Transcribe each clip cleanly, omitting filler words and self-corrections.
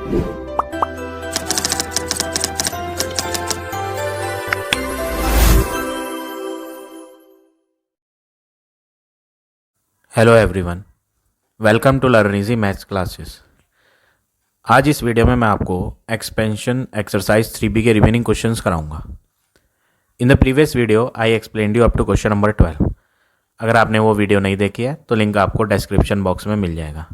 Hello everyone, welcome to learn easy maths classes. आज इस video में मैं आपको एक्सपेंशन एक्सरसाइज 3B के रिमेनिंग क्वेश्चंस कराऊंगा। In the previous video I explained you up to question number 12। अगर आपने वो वीडियो नहीं देखी है तो लिंक आपको डिस्क्रिप्शन बॉक्स में मिल जाएगा।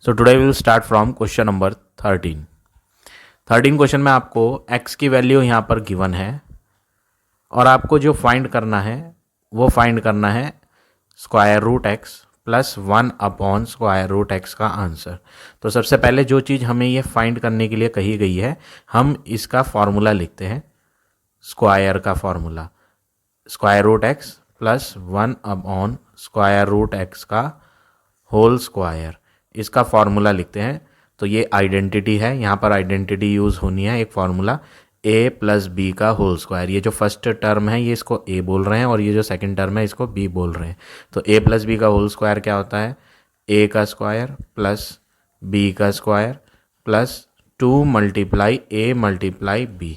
So today we will start from question number 13 question में आपको एक्स की वैल्यू यहाँ पर गिवन है और आपको जो फाइंड करना है वो फाइंड करना है square root x plus 1 upon square root x का आंसर। तो सबसे पहले जो चीज़ हमें ये फाइंड करने के लिए कही गई है, हम इसका फॉर्मूला लिखते हैं। स्क्वायर का formula square root x plus 1 upon square root x का होल स्क्वायर, इसका फॉर्मूला लिखते हैं। तो ये आइडेंटिटी है, यहाँ पर आइडेंटिटी यूज़ होनी है, एक फॉर्मूला a प्लस बी का होल स्क्वायर। ये जो फर्स्ट टर्म है ये इसको a बोल रहे हैं और ये जो सेकंड टर्म है इसको b बोल रहे हैं। तो a प्लस बी का होल स्क्वायर क्या होता है? a का स्क्वायर प्लस b का square plus 2 multiply a multiply b।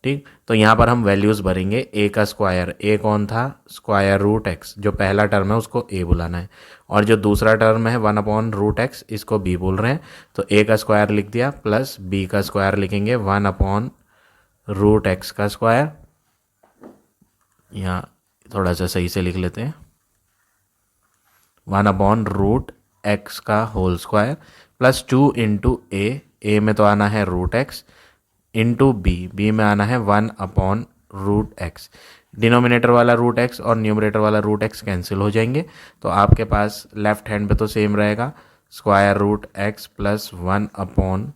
ठीक, तो यहाँ पर हम वैल्यूज़ भरेंगे। a का स्क्वायर, a कौन था? स्क्वायर रूट एक्स, जो पहला टर्म है उसको a बुलाना है, और जो दूसरा टर्म है 1 अपॉन रूट एक्स, इसको b बोल रहे हैं। तो a का स्क्वायर लिख दिया प्लस b का स्क्वायर लिखेंगे 1 अपॉन रूट एक्स का स्क्वायर। यहाँ थोड़ा सा सही से लिख लेते हैं, 1 अपॉन रूट एक्स का होल स्क्वायर प्लस 2 इंटू ए में तो आना है रूट एक्स, इंटू बी में आना है 1 अपॉन रूट एक्स। डिनोमिनेटर वाला रूट एक्स और न्यूमरेटर वाला रूट एक्स कैंसिल हो जाएंगे, तो आपके पास लेफ्ट हैंड पे तो सेम रहेगा, square root x plus 1 upon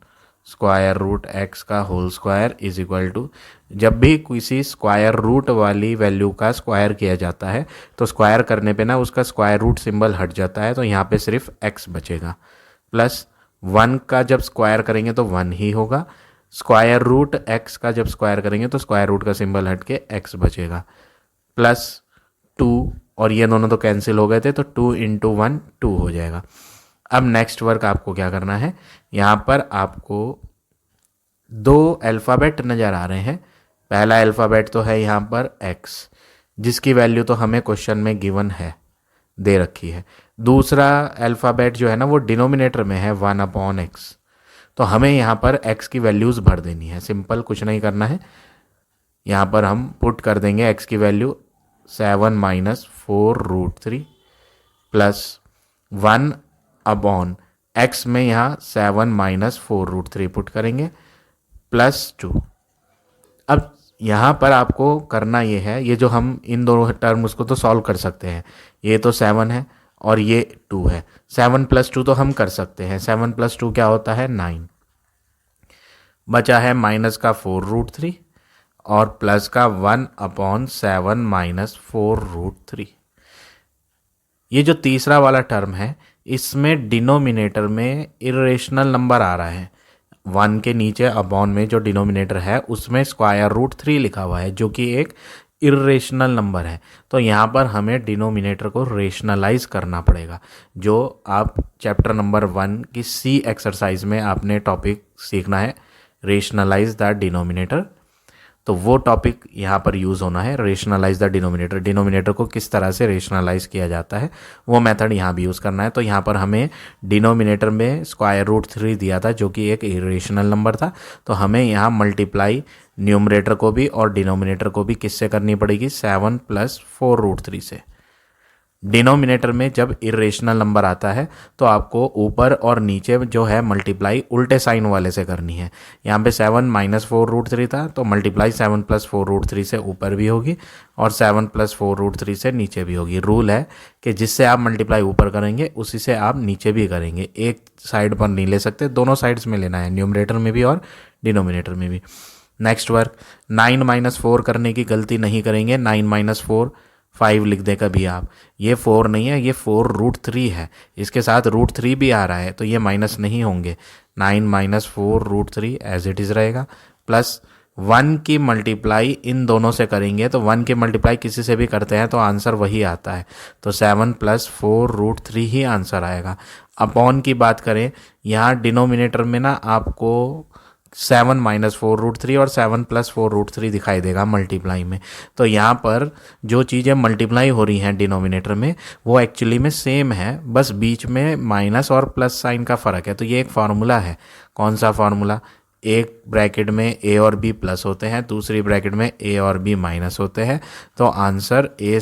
square root x का whole square is equal to, जब भी किसी स्क्वायर रूट वाली वैल्यू का स्क्वायर किया जाता है तो स्क्वायर करने पे ना उसका स्क्वायर रूट सिंबल हट जाता है, तो यहाँ पे सिर्फ एक्स बचेगा। प्लस 1 का जब स्क्वायर करेंगे तो 1 ही होगा, स्क्वायर रूट एक्स का जब स्क्वायर करेंगे तो स्क्वायर रूट का सिंबल हट के एक्स बचेगा, प्लस 2, और ये दोनों तो कैंसिल हो गए थे, तो 2 इंटू 1 2 हो जाएगा। अब नेक्स्ट वर्क आपको क्या करना है, यहाँ पर आपको 2 अल्फ़ाबेट नज़र आ रहे हैं। पहला अल्फ़ाबेट तो है यहाँ पर x, जिसकी वैल्यू तो हमें क्वेश्चन में गिवन है, दे रखी है। दूसरा अल्फ़ाबेट जो है ना वो डिनोमिनेटर में है 1 अपॉन एक्स, तो हमें यहाँ पर x की वैल्यूज़ भर देनी है। सिंपल, कुछ नहीं करना है, यहाँ पर हम पुट कर देंगे x की value 7 minus 4 root 3 plus 1 upon x में यहाँ 7 माइनस 4 रूट 3 पुट करेंगे प्लस 2। अब यहाँ पर आपको करना ये है, ये जो हम इन दोनों टर्म्स को तो सॉल्व कर सकते हैं, ये तो 7 है और ये 2 है, 7 प्लस 2 तो हम कर सकते हैं, 7 प्लस 2 क्या होता है? 9। बचा है माइनस का 4 रूट 3 और प्लस का 1 अपॉन 7 माइनस 4 रूट 3। ये जो तीसरा वाला टर्म है इसमें डिनोमिनेटर में इरेशनल नंबर आ रहा है, 1 के नीचे अपॉन में जो डिनोमिनेटर है उसमें स्क्वायर रूट 3 लिखा हुआ है, जो कि एक इरेशनल नंबर है। तो यहाँ पर हमें डिनोमिनेटर को रेशनलाइज करना पड़ेगा, जो आप चैप्टर नंबर 1 की सी एक्सरसाइज में आपने टॉपिक सीखना है, रेशनलाइज द डिनोमिनेटर। तो वो टॉपिक यहाँ पर यूज़ होना है, रेशनलाइज द डिनोमिनेटर। डिनोमिनेटर को किस तरह से रेशनलाइज किया जाता है वो मेथड यहाँ भी यूज़ करना है। तो यहाँ पर हमें डिनोमिनेटर में स्क्वायर रूट 3 दिया था, जो कि एक इरेशनल नंबर था, तो हमें यहाँ मल्टीप्लाई न्यूमरेटर को भी और डिनोमिनेटर को भी किससे करनी पड़ेगी? 7 प्लस 4 रूट 3 से। डिनोमिनेटर में जब इरेशनल नंबर आता है तो आपको ऊपर और नीचे जो है मल्टीप्लाई उल्टे साइन वाले से करनी है। यहाँ पे 7 माइनस 4 रूट 3 था, तो मल्टीप्लाई 7 प्लस 4 रूट 3 से ऊपर भी होगी और 7 प्लस 4 रूट 3 से नीचे भी होगी। रूल है कि जिससे आप मल्टीप्लाई ऊपर करेंगे उसी से आप नीचे भी करेंगे, एक साइड पर नहीं ले सकते, दोनों साइड्स में लेना है, न्यूमरेटर में भी और डिनोमिनेटर में भी। नेक्स्ट वर्क, 9 माइनस 4 करने की गलती नहीं करेंगे। 9 माइनस 4 5 लिख दे कभी आप, ये 4 नहीं है, ये 4 रूट 3 है, इसके साथ रूट 3 भी आ रहा है तो ये माइनस नहीं होंगे। 9 minus 4 root 3 as it is रहेगा, प्लस 1 की मल्टीप्लाई इन दोनों से करेंगे तो 1 की मल्टीप्लाई किसी से भी करते हैं तो आंसर वही आता है, तो 7 + 4√3 ही आंसर आएगा। अपॉन की बात करें, यहाँ डिनोमिनेटर में ना आपको 7 - 4√3 और 7 + 4√3 दिखाई देगा मल्टीप्लाई में। तो यहाँ पर जो चीज़ें मल्टीप्लाई हो रही हैं डिनोमिनेटर में वो एक्चुअली में सेम है, बस बीच में माइनस और प्लस साइन का फ़र्क है। तो ये एक फार्मूला है। कौन सा फार्मूला? एक ब्रैकेट में a और b प्लस होते हैं, दूसरी ब्रैकेट में a और b माइनस होते हैं, तो आंसर a²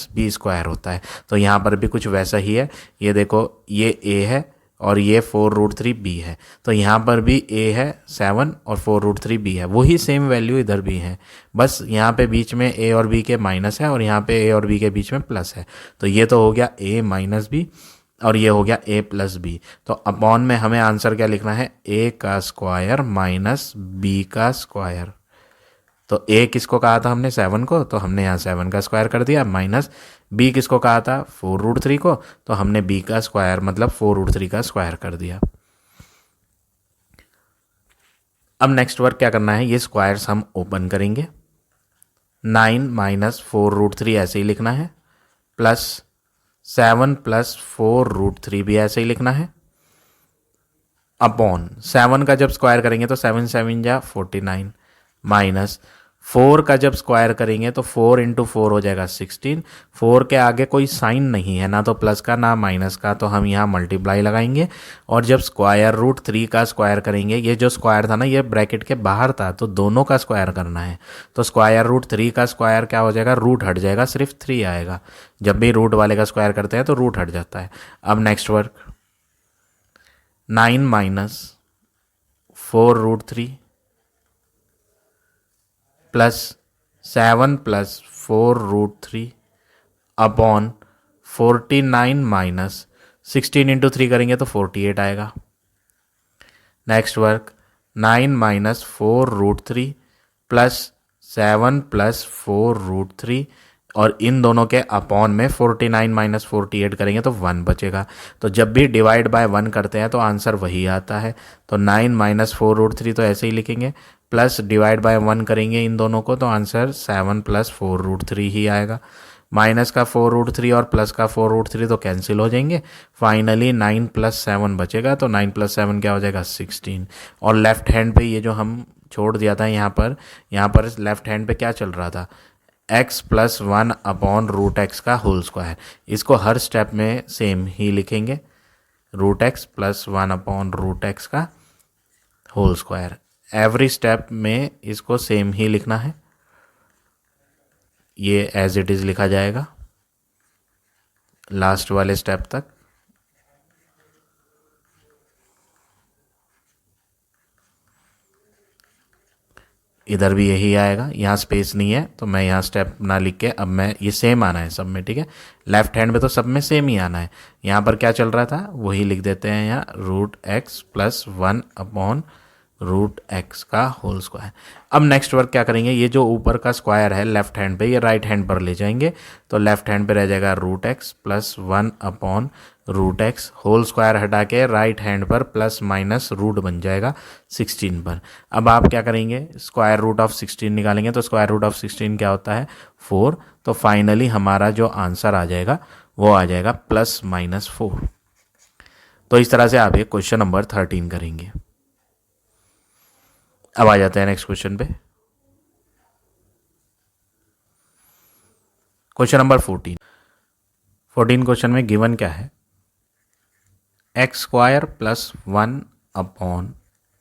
- b² होता है। तो यहाँ पर भी कुछ वैसा ही है। ये देखो, ये a है और ये 4√3b है, तो यहाँ पर भी a है 7 और 4√3b है, वही सेम वैल्यू इधर भी है, बस यहाँ पे बीच में a और b के माइनस है और यहाँ पे a और b के बीच में प्लस है। तो ये तो हो गया a - b और ये हो गया a + b। तो अपॉन में हमें आंसर क्या लिखना है? a² - b²। तो a किसको कहा था हमने? 7 को, तो हमने यहाँ 7 का स्क्वायर कर दिया, माइनस b किसको कहा था? 4√3 को, तो हमने b का स्क्वायर मतलब 4√3 का स्क्वायर कर दिया। अब नेक्स्ट वर्क क्या करना है? ये स्क्वायर्स हम ओपन करेंगे। 9 - 4√3 ऐसे ही लिखना है, प्लस 7 + 4√3 भी ऐसे ही लिखना है, अपॉन 7 का जब स्क्वायर करेंगे तो 7 × 7 = 49, माइनस 4 का जब स्क्वायर करेंगे तो 4 × 4 हो जाएगा 16। 4 के आगे कोई साइन नहीं है, ना तो प्लस का ना माइनस का, तो हम यहाँ मल्टीप्लाई लगाएंगे। और जब √3 का स्क्वायर करेंगे, ये जो स्क्वायर था ना ये ब्रैकेट के बाहर था, तो दोनों का स्क्वायर करना है। तो √3 का स्क्वायर क्या हो जाएगा? रूट हट जाएगा, सिर्फ 3 आएगा। जब भी रूट वाले का स्क्वायर करते हैं तो रूट हट जाता है। अब नेक्स्ट वर्क, 9 - 4√3 प्लस 7 + 4√3 अपॉन 49 - 16 × 3 करेंगे तो 48 आएगा। नेक्स्ट वर्क, 9 - 4√3 प्लस 7 + 4√3 और इन दोनों के अपॉन में 49 - 48 करेंगे तो 1 बचेगा। तो जब भी डिवाइड बाय 1 करते हैं तो आंसर वही आता है। तो 9 - 4√3 तो ऐसे ही लिखेंगे, प्लस डिवाइड बाय 1 करेंगे इन दोनों को तो आंसर 7 + 4√3 ही आएगा। माइनस का 4√3 और प्लस का 4√3 तो कैंसिल हो जाएंगे। फाइनली 9 + 7 बचेगा, तो 9 + 7 क्या हो जाएगा? 16। और लेफ्ट हैंड पे ये जो हम छोड़ दिया था यहाँ पर लेफ्ट हैंड पे क्या चल रहा था? x + 1 अपॉन √x का होल स्क्वायर। इसको हर स्टेप में सेम ही लिखेंगे, √x + 1 अपॉन √x का होल स्क्वायर। एवरी स्टेप में इसको सेम ही लिखना है, ये एज इट इज़ लिखा जाएगा लास्ट वाले स्टेप तक। इधर भी यही आएगा, यहाँ स्पेस नहीं है तो मैं यहाँ स्टेप ना लिख के, अब मैं ये सेम आना है सब में, ठीक है। लेफ्ट हैंड पे तो सब में सेम ही आना है। यहाँ पर क्या चल रहा था वही लिख देते हैं यहाँ, √x + 1 अपॉन √x का होल स्क्वायर। अब नेक्स्ट वर्क क्या करेंगे? ये जो ऊपर का स्क्वायर है लेफ्ट हैंड पे, ये राइट हैंड पर ले जाएंगे, तो लेफ्ट हैंड पे रह जाएगा √x + 1 upon √x whole square हटा के राइट हैंड पर प्लस माइनस रूट बन जाएगा 16 पर। अब आप क्या करेंगे? स्क्वायर रूट ऑफ 16 निकालेंगे, तो स्क्वायर रूट ऑफ 16 क्या होता है? 4। तो फाइनली हमारा जो आंसर आ जाएगा वो आ जाएगा +-4। तो इस तरह से आप ये क्वेश्चन नंबर 13 करेंगे। अब आ जाते हैं नेक्स्ट क्वेश्चन पे, क्वेश्चन नंबर 14 क्वेश्चन में गिवन क्या है? x² + 1 upon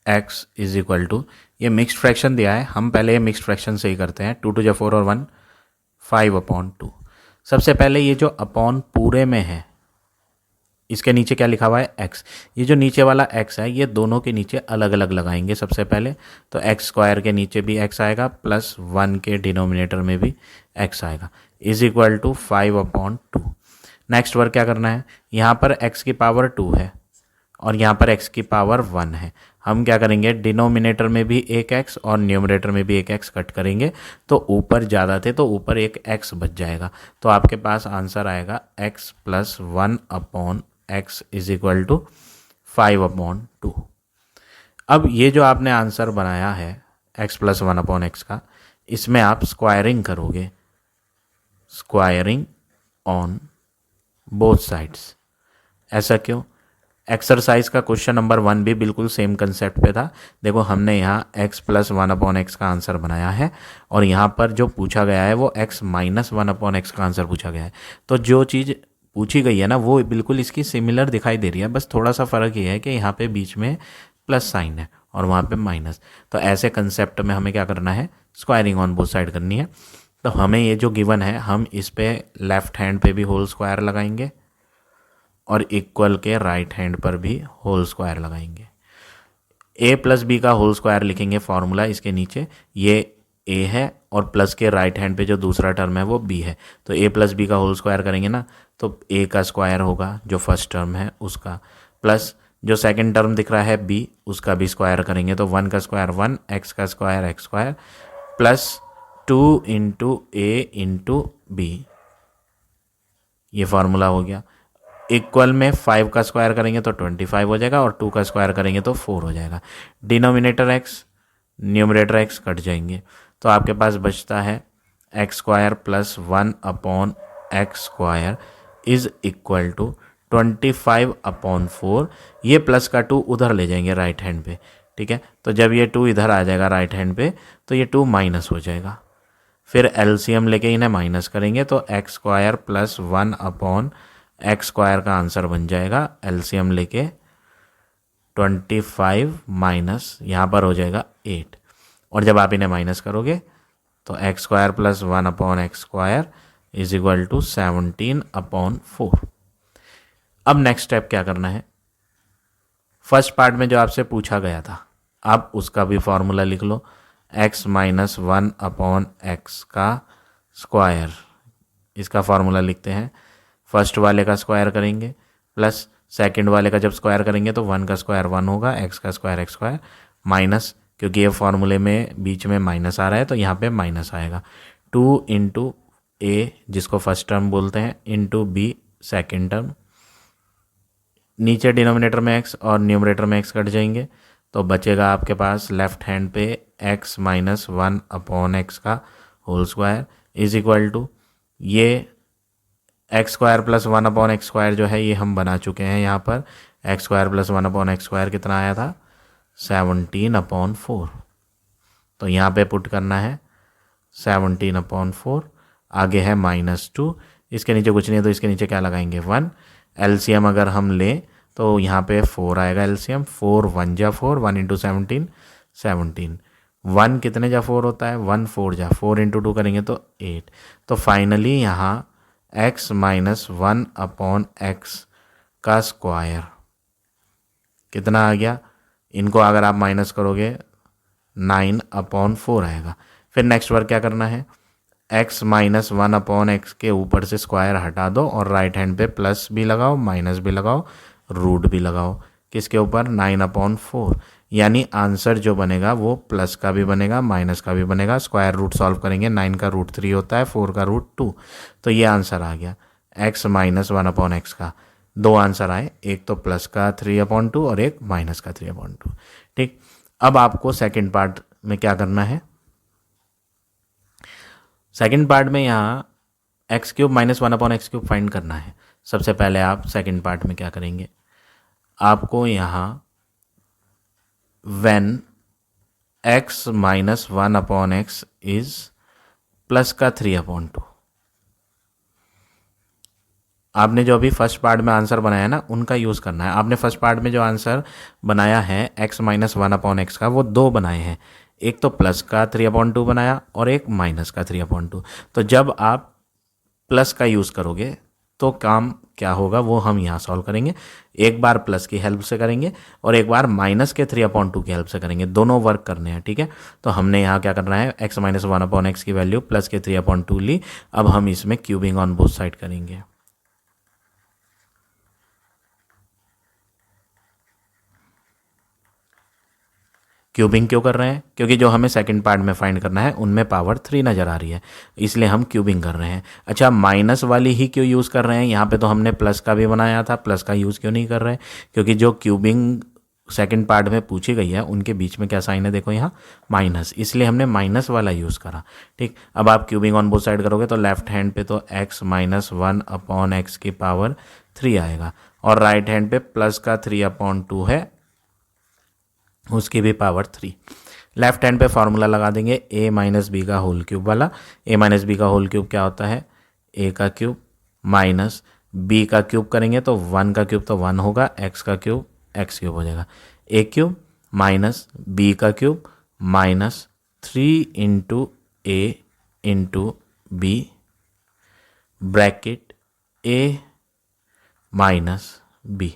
x is equal to, ये मिक्स्ड फ्रैक्शन दिया है, हम पहले ये मिक्स्ड फ्रैक्शन से ही करते हैं। 2 × 4 और 1 5/2। सबसे पहले ये जो अपॉन पूरे में है इसके नीचे क्या लिखा हुआ है? x। ये जो नीचे वाला x है ये दोनों के नीचे अलग अलग लगाएंगे सबसे पहले, तो x² के नीचे भी x आएगा प्लस 1 के डिनोमिनेटर में भी x आएगा, is equal to 5/2। Next work क्या करना है? यहाँ पर x की पावर 2 है और यहाँ पर x की पावर 1 है। हम क्या करेंगे? डिनोमिनेटर में भी एक x और न्यूमरेटर में भी एक x कट करेंगे, तो ऊपर ज़्यादा थे तो ऊपर एक x बच जाएगा। तो आपके पास आंसर आएगा x + 1 upon x is equal to 5/2। अब ये जो आपने आंसर बनाया है x plus one upon x का, इसमें आप स्क्वायरिंग करोगे, स्क्वायरिंग ऑन बोथ साइड्स। ऐसा क्यों? एक्सरसाइज का क्वेश्चन नंबर 1 भी बिल्कुल सेम कंसेप्ट पे था। देखो हमने यहाँ x plus one upon x का आंसर बनाया है और यहाँ पर जो पूछा गया है वो x minus one upon x का आंसर पूछा गया है। तो जो चीज़ पूछी गई है ना वो बिल्कुल इसकी सिमिलर दिखाई दे रही है, बस थोड़ा सा फ़र्क ये है कि यहाँ पे बीच में प्लस साइन है और वहाँ पे माइनस। तो ऐसे कंसेप्ट में हमें क्या करना है, स्क्वायरिंग ऑन बोथ साइड करनी है। तो हमें ये जो गिवन है हम इस पे लेफ्ट हैंड पे भी होल स्क्वायर लगाएंगे और इक्वल के राइट हैंड पर भी होल स्क्वायर लगाएंगे। a प्लस बी का होल स्क्वायर लिखेंगे फॉर्मूला इसके नीचे, ये a है और प्लस के राइट हैंड पे जो दूसरा टर्म है वो b है। तो a प्लस बी का होल स्क्वायर करेंगे ना तो a का स्क्वायर होगा जो फर्स्ट टर्म है उसका, प्लस जो सेकंड टर्म दिख रहा है b उसका भी स्क्वायर करेंगे तो 1 का स्क्वायर 1, x का square x square, plus 2 into a into b, ये फार्मूला हो गया। इक्वल में 5 का स्क्वायर करेंगे तो 25 हो जाएगा और 2 का स्क्वायर करेंगे तो 4 हो जाएगा। Denominator x numerator x cut जाएंगे तो आपके पास बचता है x square plus 1 upon x square is equal to 25 upon 4। ये प्लस का 2 उधर ले जाएंगे राइट हैंड पे, ठीक है। तो जब ये 2 इधर आ जाएगा राइट हैंड पे तो ये 2 माइनस हो जाएगा, फिर एलसीएम लेके इन्हें माइनस करेंगे तो x square plus 1 upon x square का आंसर बन जाएगा एलसीएम लेके 25 माइनस यहाँ पर हो जाएगा 8, और जब आप इन्हें माइनस करोगे तो x square plus 1 upon x square is equal to 17 upon 4। अब नेक्स्ट स्टेप क्या करना है, फर्स्ट पार्ट में जो आपसे पूछा गया था आप उसका भी फॉर्मूला लिख लो, x माइनस 1 अपॉन एक्स का स्क्वायर, इसका फॉर्मूला लिखते हैं। फर्स्ट वाले का स्क्वायर करेंगे प्लस सेकंड वाले का जब स्क्वायर करेंगे तो 1 का स्क्वायर 1 होगा, x का स्क्वायर एक्स स्क्वायर, माइनस क्योंकि ये फॉर्मूले में बीच में माइनस आ रहा है तो यहाँ पे माइनस आएगा, 2 इंटू a जिसको फर्स्ट टर्म बोलते हैं इंटू b सेकेंड टर्म, नीचे डिनोमिनेटर में x और न्यूमरेटर में x कट जाएंगे तो बचेगा आपके पास लेफ्ट हैंड पे x माइनस 1 अपॉन एक्स का whole square is equal to ये x square plus 1 upon x square जो है ये हम बना चुके हैं। यहाँ पर x square plus 1 upon x square कितना आया था 17 अपॉन 4, तो यहाँ पे पुट करना है 17 अपॉन 4, आगे है -2, इसके नीचे कुछ नहीं है तो इसके नीचे क्या लगाएंगे 1, एलसीएम अगर हम लें तो यहाँ पे 4 आएगा एलसीएम, 4 1 जा 4, 1 इंटू 17 17, 1 कितने जा 4 होता है 1 4 जा 4 इंटू 2 करेंगे तो 8। तो फाइनली यहाँ x माइनस 1 अपॉन एक्स का स्क्वायर कितना आ गया, इनको अगर आप माइनस करोगे 9 अपॉन 4 आएगा। फिर नेक्स्ट वर्क क्या करना है, x माइनस 1 अपॉन एक्स के ऊपर से स्क्वायर हटा दो और राइट हैंड पे प्लस भी लगाओ माइनस भी लगाओ रूट भी लगाओ, किसके ऊपर 9 अपॉन 4, यानी आंसर जो बनेगा वो प्लस का भी बनेगा माइनस का भी बनेगा। स्क्वायर रूट सॉल्व करेंगे, 9 का रूट 3 होता है, 4 का रूट 2, तो ये आंसर आ गया x माइनस 1 अपॉन एक्स का। दो आंसर आए, एक तो प्लस का 3 अपॉन 2 और एक माइनस का 3 अपॉन 2। ठीक, अब आपको सेकेंड पार्ट में क्या करना है, सेकेंड पार्ट में यहाँ x cube minus 1 upon x cube find करना है। सबसे पहले आप सेकेंड पार्ट में क्या करेंगे, आपको यहाँ when x minus 1 upon X is plus का 3 अपॉन 2, आपने जो अभी फर्स्ट पार्ट में आंसर बनाया ना उनका यूज़ करना है। आपने फर्स्ट पार्ट में जो आंसर बनाया है x माइनस 1 अपॉन एक्स का वो दो बनाए हैं, एक तो प्लस का 3 अपॉन 2 बनाया और एक माइनस का 3 अपॉन 2। तो जब आप प्लस का यूज़ करोगे तो काम क्या होगा वो हम यहाँ सॉल्व करेंगे। एक बार प्लस की हेल्प से करेंगे और एक बार माइनस के 3 अपॉन 2 की हेल्प से करेंगे, दोनों वर्क करने हैं। ठीक है, तो हमने यहाँ क्या करना है, x माइनस 1 अपॉन एक्स की वैल्यू प्लस के 3 अपॉन 2 ली। अब हम इसमें क्यूबिंग ऑन बोथ साइड करेंगे। क्यूबिंग क्यों कर रहे हैं, क्योंकि जो हमें सेकंड पार्ट में फाइंड करना है उनमें पावर 3 नज़र आ रही है, इसलिए हम क्यूबिंग कर रहे हैं। अच्छा, माइनस वाली ही क्यों यूज़ कर रहे हैं, यहाँ पे तो हमने प्लस का भी बनाया था, प्लस का यूज़ क्यों नहीं कर रहे हैं, क्योंकि जो क्यूबिंग सेकंड पार्ट में पूछी गई है उनके बीच में क्या साइन है, देखो यहाँ माइनस, इसलिए हमने माइनस वाला यूज़ करा। ठीक, अब आप क्यूबिंग ऑन बोथ साइड करोगे तो लेफ्ट हैंड पे तो x माइनस 1/x की पावर 3 आएगा, और राइट हैंड पे प्लस का 3/2 है, उसकी भी पावर 3। लेफ्ट हैंड पे फॉर्मूला लगा देंगे a माइनस बी का होल क्यूब वाला। a माइनस बी का होल क्यूब क्या होता है, a का क्यूब माइनस b का क्यूब करेंगे तो 1 का क्यूब तो 1 होगा, x का क्यूब x क्यूब हो जाएगा, a क्यूब माइनस b का cube minus 3 into a into B bracket a minus B.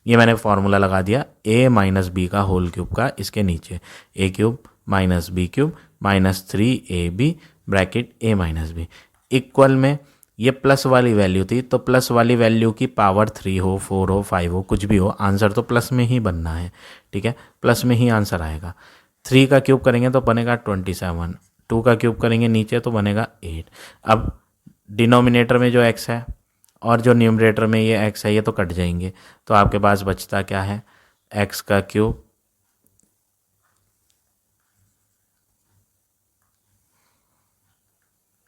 ये मैंने फॉर्मूला लगा दिया a माइनस बी का होल क्यूब का, इसके नीचे a cube minus B cube minus 3ab bracket a minus b equal में ये प्लस वाली वैल्यू थी, तो प्लस वाली वैल्यू की पावर 3 हो, 4 हो, 5 हो, कुछ भी हो, आंसर तो प्लस में ही बनना है। ठीक है, प्लस में ही आंसर आएगा। 3 का क्यूब करेंगे तो बनेगा 27, 2 का क्यूब करेंगे नीचे तो बनेगा 8। अब डिनोमिनेटर में जो x है और जो न्यूमरेटर में ये x है ये तो कट जाएंगे, तो आपके पास बचता क्या है, x का cube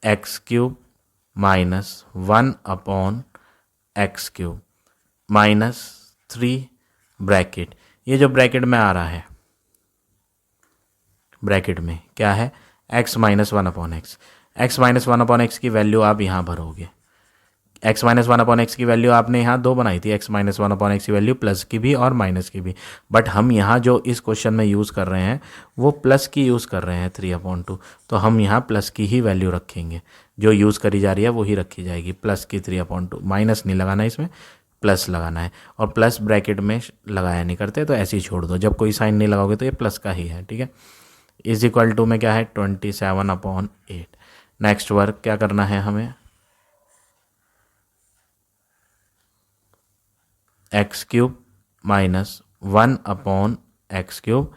x cube minus 1/x cube minus 3 bracket, ये जो ब्रैकेट में आ रहा है, ब्रैकेट में क्या है, x minus 1/x। x minus 1/x की वैल्यू आप यहाँ भरोगे, x माइनस 1/x की वैल्यू आपने यहाँ दो बनाई थी, x माइनस 1/x की वैल्यू प्लस की भी और माइनस की भी, बट हम यहाँ जो इस क्वेश्चन में यूज़ कर रहे हैं वो प्लस की यूज़ कर रहे हैं 3/2, तो हम यहाँ प्लस की ही वैल्यू रखेंगे, जो यूज़ करी जा रही है वही रखी जाएगी, प्लस की 3/2, माइनस नहीं लगाना है इसमें, प्लस लगाना है, और प्लस ब्रैकेट में लगाया नहीं करते तो ऐसे ही छोड़ दो, जब कोई साइन नहीं लगाओगे तो ये प्लस का ही है। ठीक है, इज इक्वल टू में क्या है 27/8। नेक्स्ट वर्क क्या करना है हमें, x cube minus 1/x cube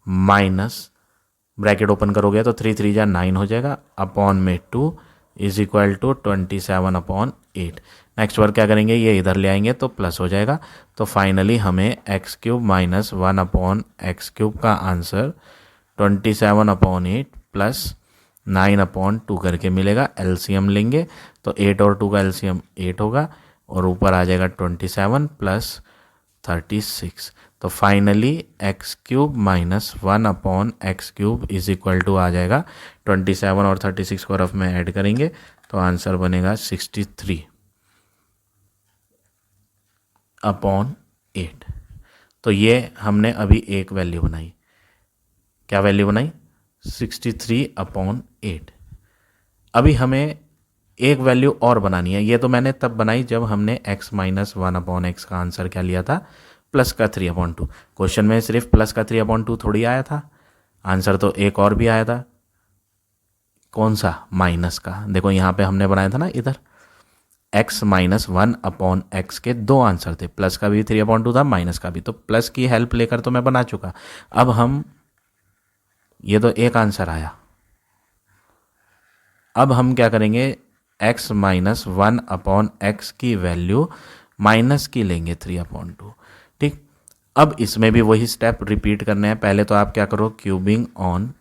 minus bracket open करोगे तो 3 3 जा 9 हो जाएगा, अपॉन में 2 is equal to 27/8। Next work क्या करेंगे, ये इधर ले आएंगे तो प्लस हो जाएगा, तो फाइनली हमें x cube minus 1/x cube का आंसर 27/8 प्लस 9/2 करके मिलेगा। एलसीएम लेंगे तो 8 और 2 का एलसीएम 8 होगा, और ऊपर आ जाएगा 27 प्लस 36, तो finally x cube minus 1/x cube is equal to आ जाएगा 27 और 36 को रफ में ऐड करेंगे तो आंसर बनेगा 63/8। तो ये हमने अभी एक वैल्यू बनाई, क्या वैल्यू बनाई, 63/8। अभी हमें एक वैल्यू और बनानी है, ये तो मैंने तब बनाई जब हमने x माइनस 1/x का आंसर क्या लिया था, प्लस का 3/2। क्वेश्चन में सिर्फ प्लस का 3/2 थोड़ी आया था, आंसर तो एक और भी आया था, कौन सा, माइनस का। देखो यहाँ पे हमने बनाया था ना, इधर x माइनस 1/x के दो आंसर थे, प्लस का भी 3/2 था, माइनस का भी, तो प्लस की हेल्प लेकर तो मैं बना चुका। अब हम, ये तो एक आंसर आया, अब हम क्या करेंगे, x माइनस 1/x की वैल्यू माइनस की लेंगे 3/2। ठीक, अब इसमें भी वही स्टेप रिपीट करने हैं। पहले तो आप क्या करो, क्यूबिंग ऑन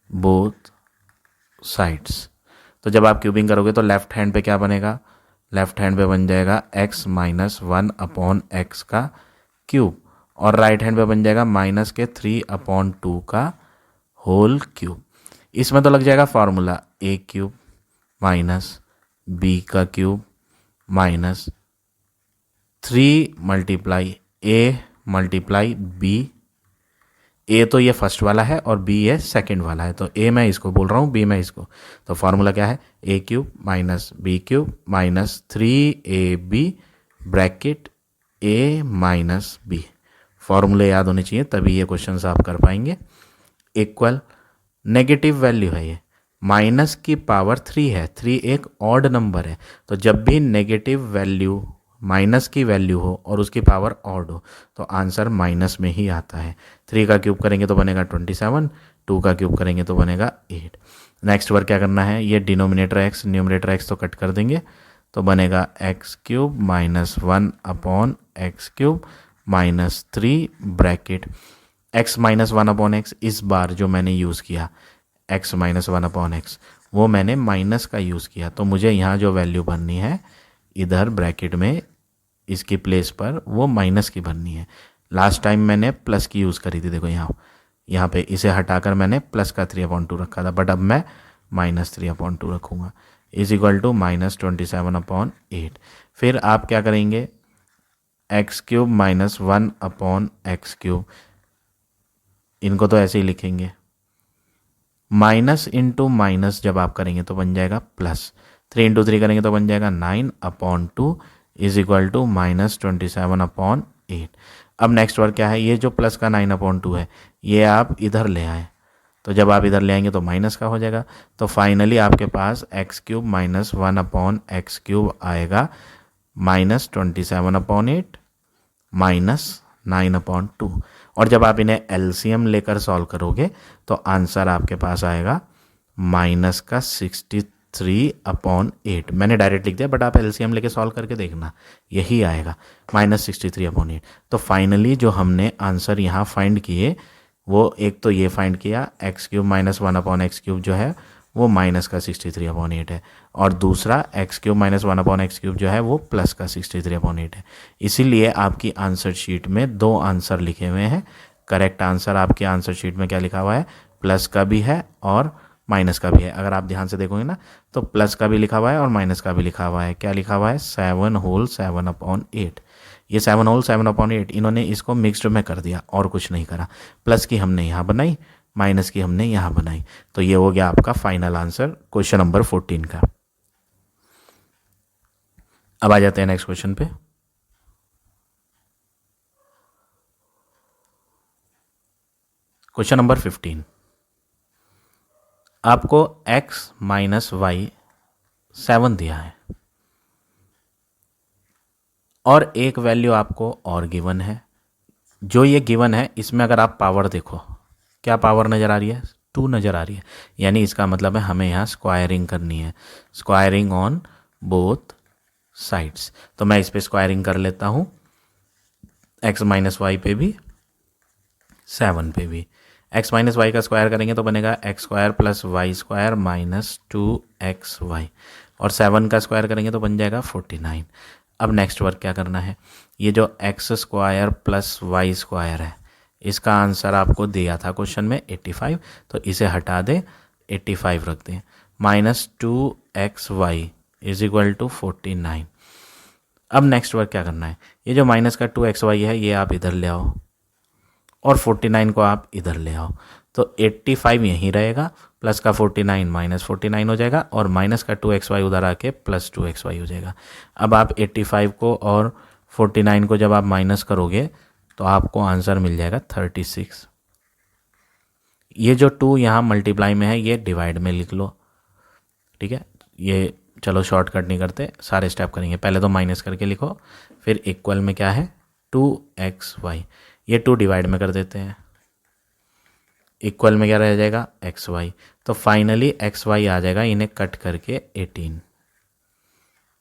बोथ साइड्स। तो जब आप क्यूबिंग करोगे तो लेफ्ट हैंड पे क्या बनेगा, लेफ्ट हैंड पे बन जाएगा x माइनस 1/x का क्यूब, और राइट हैंड पे बन जाएगा माइनस के 3/2 का होल क्यूब। इसमें तो लग जाएगा formula a cube minus b का cube minus 3 multiply a multiply b। a तो ये फर्स्ट वाला है और b ये सेकंड वाला है, तो a मैं इसको बोल रहा हूँ, b मैं इसको, तो फार्मूला क्या है, a cube minus b cube minus 3ab bracket a minus b। फॉर्मूले याद होने चाहिए तभी ये क्वेश्चन आप कर पाएंगे। इक्वल, नेगेटिव वैल्यू है ये, माइनस की पावर 3 है, 3 एक ऑड नंबर है, तो जब भी नेगेटिव वैल्यू माइनस की वैल्यू हो और उसकी पावर ऑड हो तो आंसर माइनस में ही आता है। 3 का क्यूब करेंगे तो बनेगा 27, 2 का क्यूब करेंगे तो बनेगा 8। नेक्स्ट वर्क क्या करना है, ये डिनोमिनेटर x न्यूमरेटर x तो कट कर देंगे, तो बनेगा x cube minus 1/x cube -3 bracket x -1/x। इस बार जो मैंने यूज़ किया x -1/x वो मैंने माइनस का यूज़ किया, तो मुझे यहाँ जो वैल्यू भरनी है इधर ब्रैकेट में इसकी प्लेस पर वो माइनस की भरनी है। लास्ट टाइम मैंने प्लस की यूज़ करी थी, देखो यहाँ पे इसे हटाकर मैंने प्लस का 3/2 रखा था, बट अब मैं -3/2 रखूँगा इज इक्वल टू -27/8। फिर आप क्या करेंगे, x³ -1/x³, इनको तो ऐसे ही लिखेंगे। माइनस इंटू माइनस जब आप करेंगे तो बन जाएगा प्लस, 3 × 3 करेंगे तो बन जाएगा 9/2 इज इक्वल टू -27/8। अब नेक्स्ट वर्क क्या है, ये जो प्लस का 9/2 है ये आप इधर ले आए, तो जब आप इधर ले आएंगे तो माइनस का हो जाएगा। तो फाइनली आपके पास x³ -1/x³ आएगा -27/8 -9/2। और जब आप इन्हें एलसीएम लेकर सॉल्व करोगे तो आंसर आपके पास आएगा -63/8। मैंने डायरेक्ट लिख दिया, बट आप एलसीएम लेके सॉल्व करके देखना, यही आएगा -63/8। तो फाइनली जो हमने आंसर यहाँ फाइंड किए वो एक तो ये फाइंड किया x³ -1/x³ जो है वो माइनस का 63/8 है, और दूसरा x³ -1/x³ जो है वो प्लस का 63/8 है। इसीलिए आपकी आंसर शीट में दो आंसर लिखे हुए हैं। करेक्ट आंसर आपकी आंसर शीट में क्या लिखा हुआ है, प्लस का भी है और माइनस का भी है। अगर आप ध्यान से देखोगे ना तो प्लस का भी लिखा हुआ है और माइनस का भी लिखा हुआ है। क्या लिखा हुआ है, 7 होल 7/8। ये 7 होल 7/8 इन्होंने इसको मिक्स्ड में कर दिया और कुछ नहीं करा। प्लस की हमने यहाँ बनाई, माइनस की हमने यहाँ बनाई, तो ये हो गया आपका फाइनल आंसर क्वेश्चन नंबर 14 का। अब आ जाते हैं नेक्स्ट क्वेश्चन पे। क्वेश्चन नंबर 15, आपको x -y 7 दिया है और एक वैल्यू आपको और गिवन है। जो ये गिवन है इसमें अगर आप पावर देखो, क्या पावर नज़र आ रही है, 2 नज़र आ रही है, यानी इसका मतलब है हमें यहाँ स्क्वायरिंग करनी है, स्क्वायरिंग ऑन बोथ साइड्स। तो मैं इस पर स्क्वायरिंग कर लेता हूँ, x -y पे भी 7 पे भी। x -y का स्क्वायर करेंगे तो बनेगा x² + y² -2xy, और 7 का स्क्वायर करेंगे तो बन जाएगा 49। अब नेक्स्ट वर्क क्या करना है, ये जो x² + y² है इसका आंसर आपको दिया था क्वेश्चन में 85, तो इसे हटा दें, 85 रख दें, -2xy इज इक्वल टू 49। अब नेक्स्ट वर्क क्या करना है, ये जो माइनस का 2xy है ये आप इधर ले आओ और 49 को आप इधर ले आओ, तो 85 यहीं रहेगा, प्लस का 49 -49 हो जाएगा, और माइनस का 2xy उधर आके +2xy हो जाएगा। अब आप 85 को और 49 को जब आप माइनस करोगे तो आपको आंसर मिल जाएगा 36। ये जो 2 यहाँ मल्टीप्लाई में है ये डिवाइड में लिख लो, ठीक है। ये चलो शॉर्टकट नहीं करते, सारे स्टेप करेंगे। पहले तो माइनस करके लिखो, फिर इक्वल में क्या है 2xy, ये 2 डिवाइड में कर देते हैं, इक्वल में क्या रह जाएगा xy, तो फाइनली xy आ जाएगा इन्हें कट करके 18,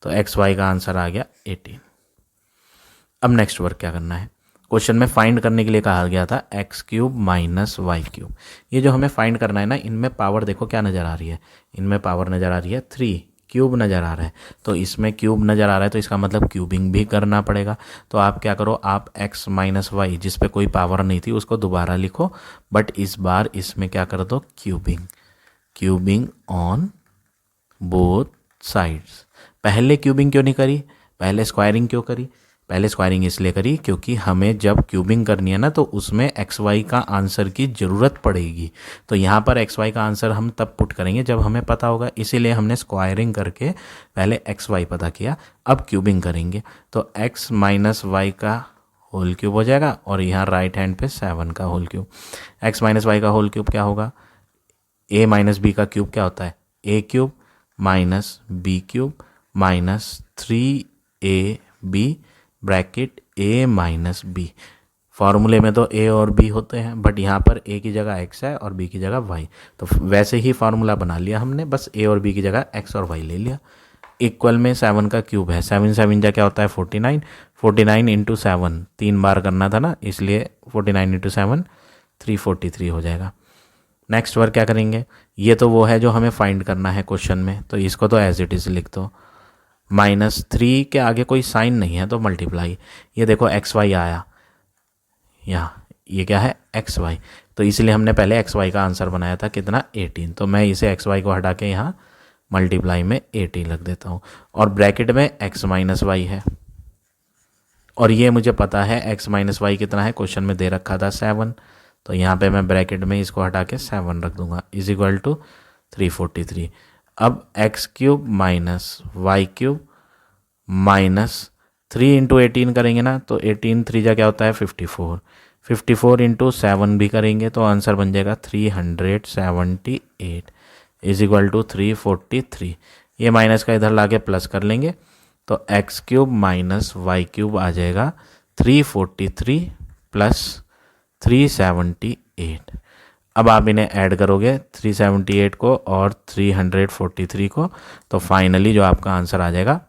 तो xy का आंसर आ गया 18। अब नेक्स्ट वर्क क्या करना है, क्वेश्चन में फाइंड करने के लिए कहा गया था x³ - y³। ये जो हमें फाइंड करना है ना, इनमें पावर देखो क्या नज़र आ रही है, इनमें पावर नज़र आ रही है 3, क्यूब नज़र आ रहा है, तो इसमें क्यूब नज़र आ रहा है तो इसका मतलब क्यूबिंग भी करना पड़ेगा। तो आप क्या करो, आप x -y जिस पे कोई पावर नहीं थी उसको दोबारा लिखो, बट इस बार इसमें क्या कर दो, क्यूबिंग ऑन बोथ साइड्स। पहले क्यूबिंग क्यों नहीं करी, पहले स्क्वायरिंग क्यों करी, पहले स्क्वायरिंग इसलिए करी क्योंकि हमें जब क्यूबिंग करनी है ना तो उसमें xy का आंसर की ज़रूरत पड़ेगी, तो यहाँ पर xy का आंसर हम तब पुट करेंगे जब हमें पता होगा, इसीलिए हमने स्क्वायरिंग करके पहले xy पता किया, अब क्यूबिंग करेंगे तो x -y का होल क्यूब हो जाएगा, और यहाँ राइट हैंड पे 7 का होल क्यूब। x -y का होल क्यूब क्या होगा, a - b का क्यूब क्या होता है, a³ - b³ -3ab bracket a - b। फार्मूले में तो a और b होते हैं, बट यहाँ पर a की जगह x है और b की जगह y, तो वैसे ही फार्मूला बना लिया हमने, बस a और b की जगह x और y ले लिया। इक्वल में 7 का क्यूब है, 7 7 जा क्या होता है 49, 49 इंटू 7 3 बार करना था ना, इसलिए 49 इंटू 7 343 हो जाएगा। नेक्स्ट वर्क क्या करेंगे, ये तो वो है जो हमें फाइंड करना है क्वेश्चन में, तो इसको तो एज इट इज़ लिख दो। -3 के आगे कोई साइन नहीं है तो मल्टीप्लाई, ये देखो एक्स वाई आया यहाँ, ये क्या है एक्स वाई, तो इसलिए हमने पहले एक्स वाई का आंसर बनाया था कितना 18, तो मैं इसे एक्स वाई को हटा के यहाँ मल्टीप्लाई में 18 रख देता हूँ और ब्रैकेट में x माइनस वाई है, और ये मुझे पता है x माइनस वाई कितना है, क्वेश्चन में दे रखा था 7, तो यहाँ पे मैं ब्रैकेट में इसको हटा के 7 रख दूंगा इज इक्वल टू 343। अब x cube minus y cube minus 3 into 18 करेंगे ना, तो 18 3 जा क्या होता है 54, 54 इंटू 7 भी करेंगे तो आंसर बन जाएगा 378 इज इक्वल टू 343। ये माइनस का इधर लाके प्लस कर लेंगे तो x cube minus y cube आ जाएगा 343 प्लस 378। अब आप इन्हें ऐड करोगे 378 को और 343 को, तो फाइनली जो आपका आंसर आ जाएगा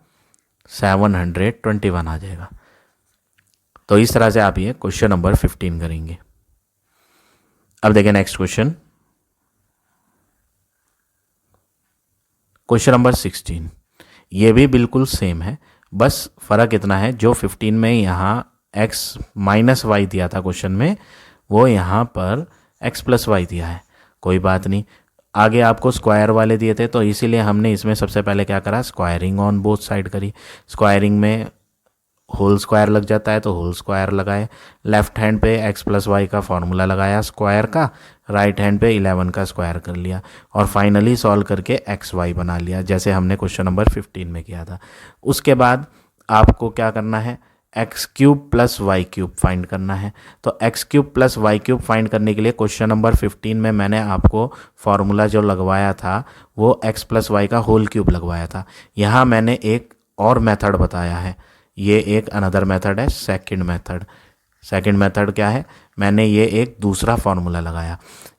721 आ जाएगा। तो इस तरह से आप ये क्वेश्चन नंबर 15 करेंगे। अब देखिए नेक्स्ट क्वेश्चन, क्वेश्चन नंबर 16। ये भी बिल्कुल सेम है, बस फ़र्क इतना है जो 15 में यहाँ x माइनस वाई दिया था क्वेश्चन में, वो यहाँ पर x प्लस वाई दिया है। कोई बात नहीं, आगे आपको स्क्वायर वाले दिए थे तो इसीलिए हमने इसमें सबसे पहले क्या करा, स्क्वायरिंग ऑन बोथ साइड करी। स्क्वायरिंग में होल स्क्वायर लग जाता है तो होल स्क्वायर लगाए, लेफ्ट हैंड पे x प्लस वाई का फॉर्मूला लगाया स्क्वायर का, राइट हैंड पे 11 का स्क्वायर कर लिया और फाइनली सॉल्व करके एक्स वाई बना लिया, जैसे हमने क्वेश्चन नंबर 15 में किया था। उसके बाद आपको क्या करना है, x cube plus Y cube find करना है। तो x cube plus Y cube find करने के लिए क्वेश्चन नंबर 15 में मैंने आपको फॉर्मूला जो लगवाया था वो एक्स प्लस वाई का होल क्यूब लगवाया था। यहाँ मैंने एक और मेथड बताया है, ये एक अनदर मेथड है, सेकंड मेथड। सेकंड मेथड क्या है, मैंने ये एक दूसरा फार्मूला लगाया,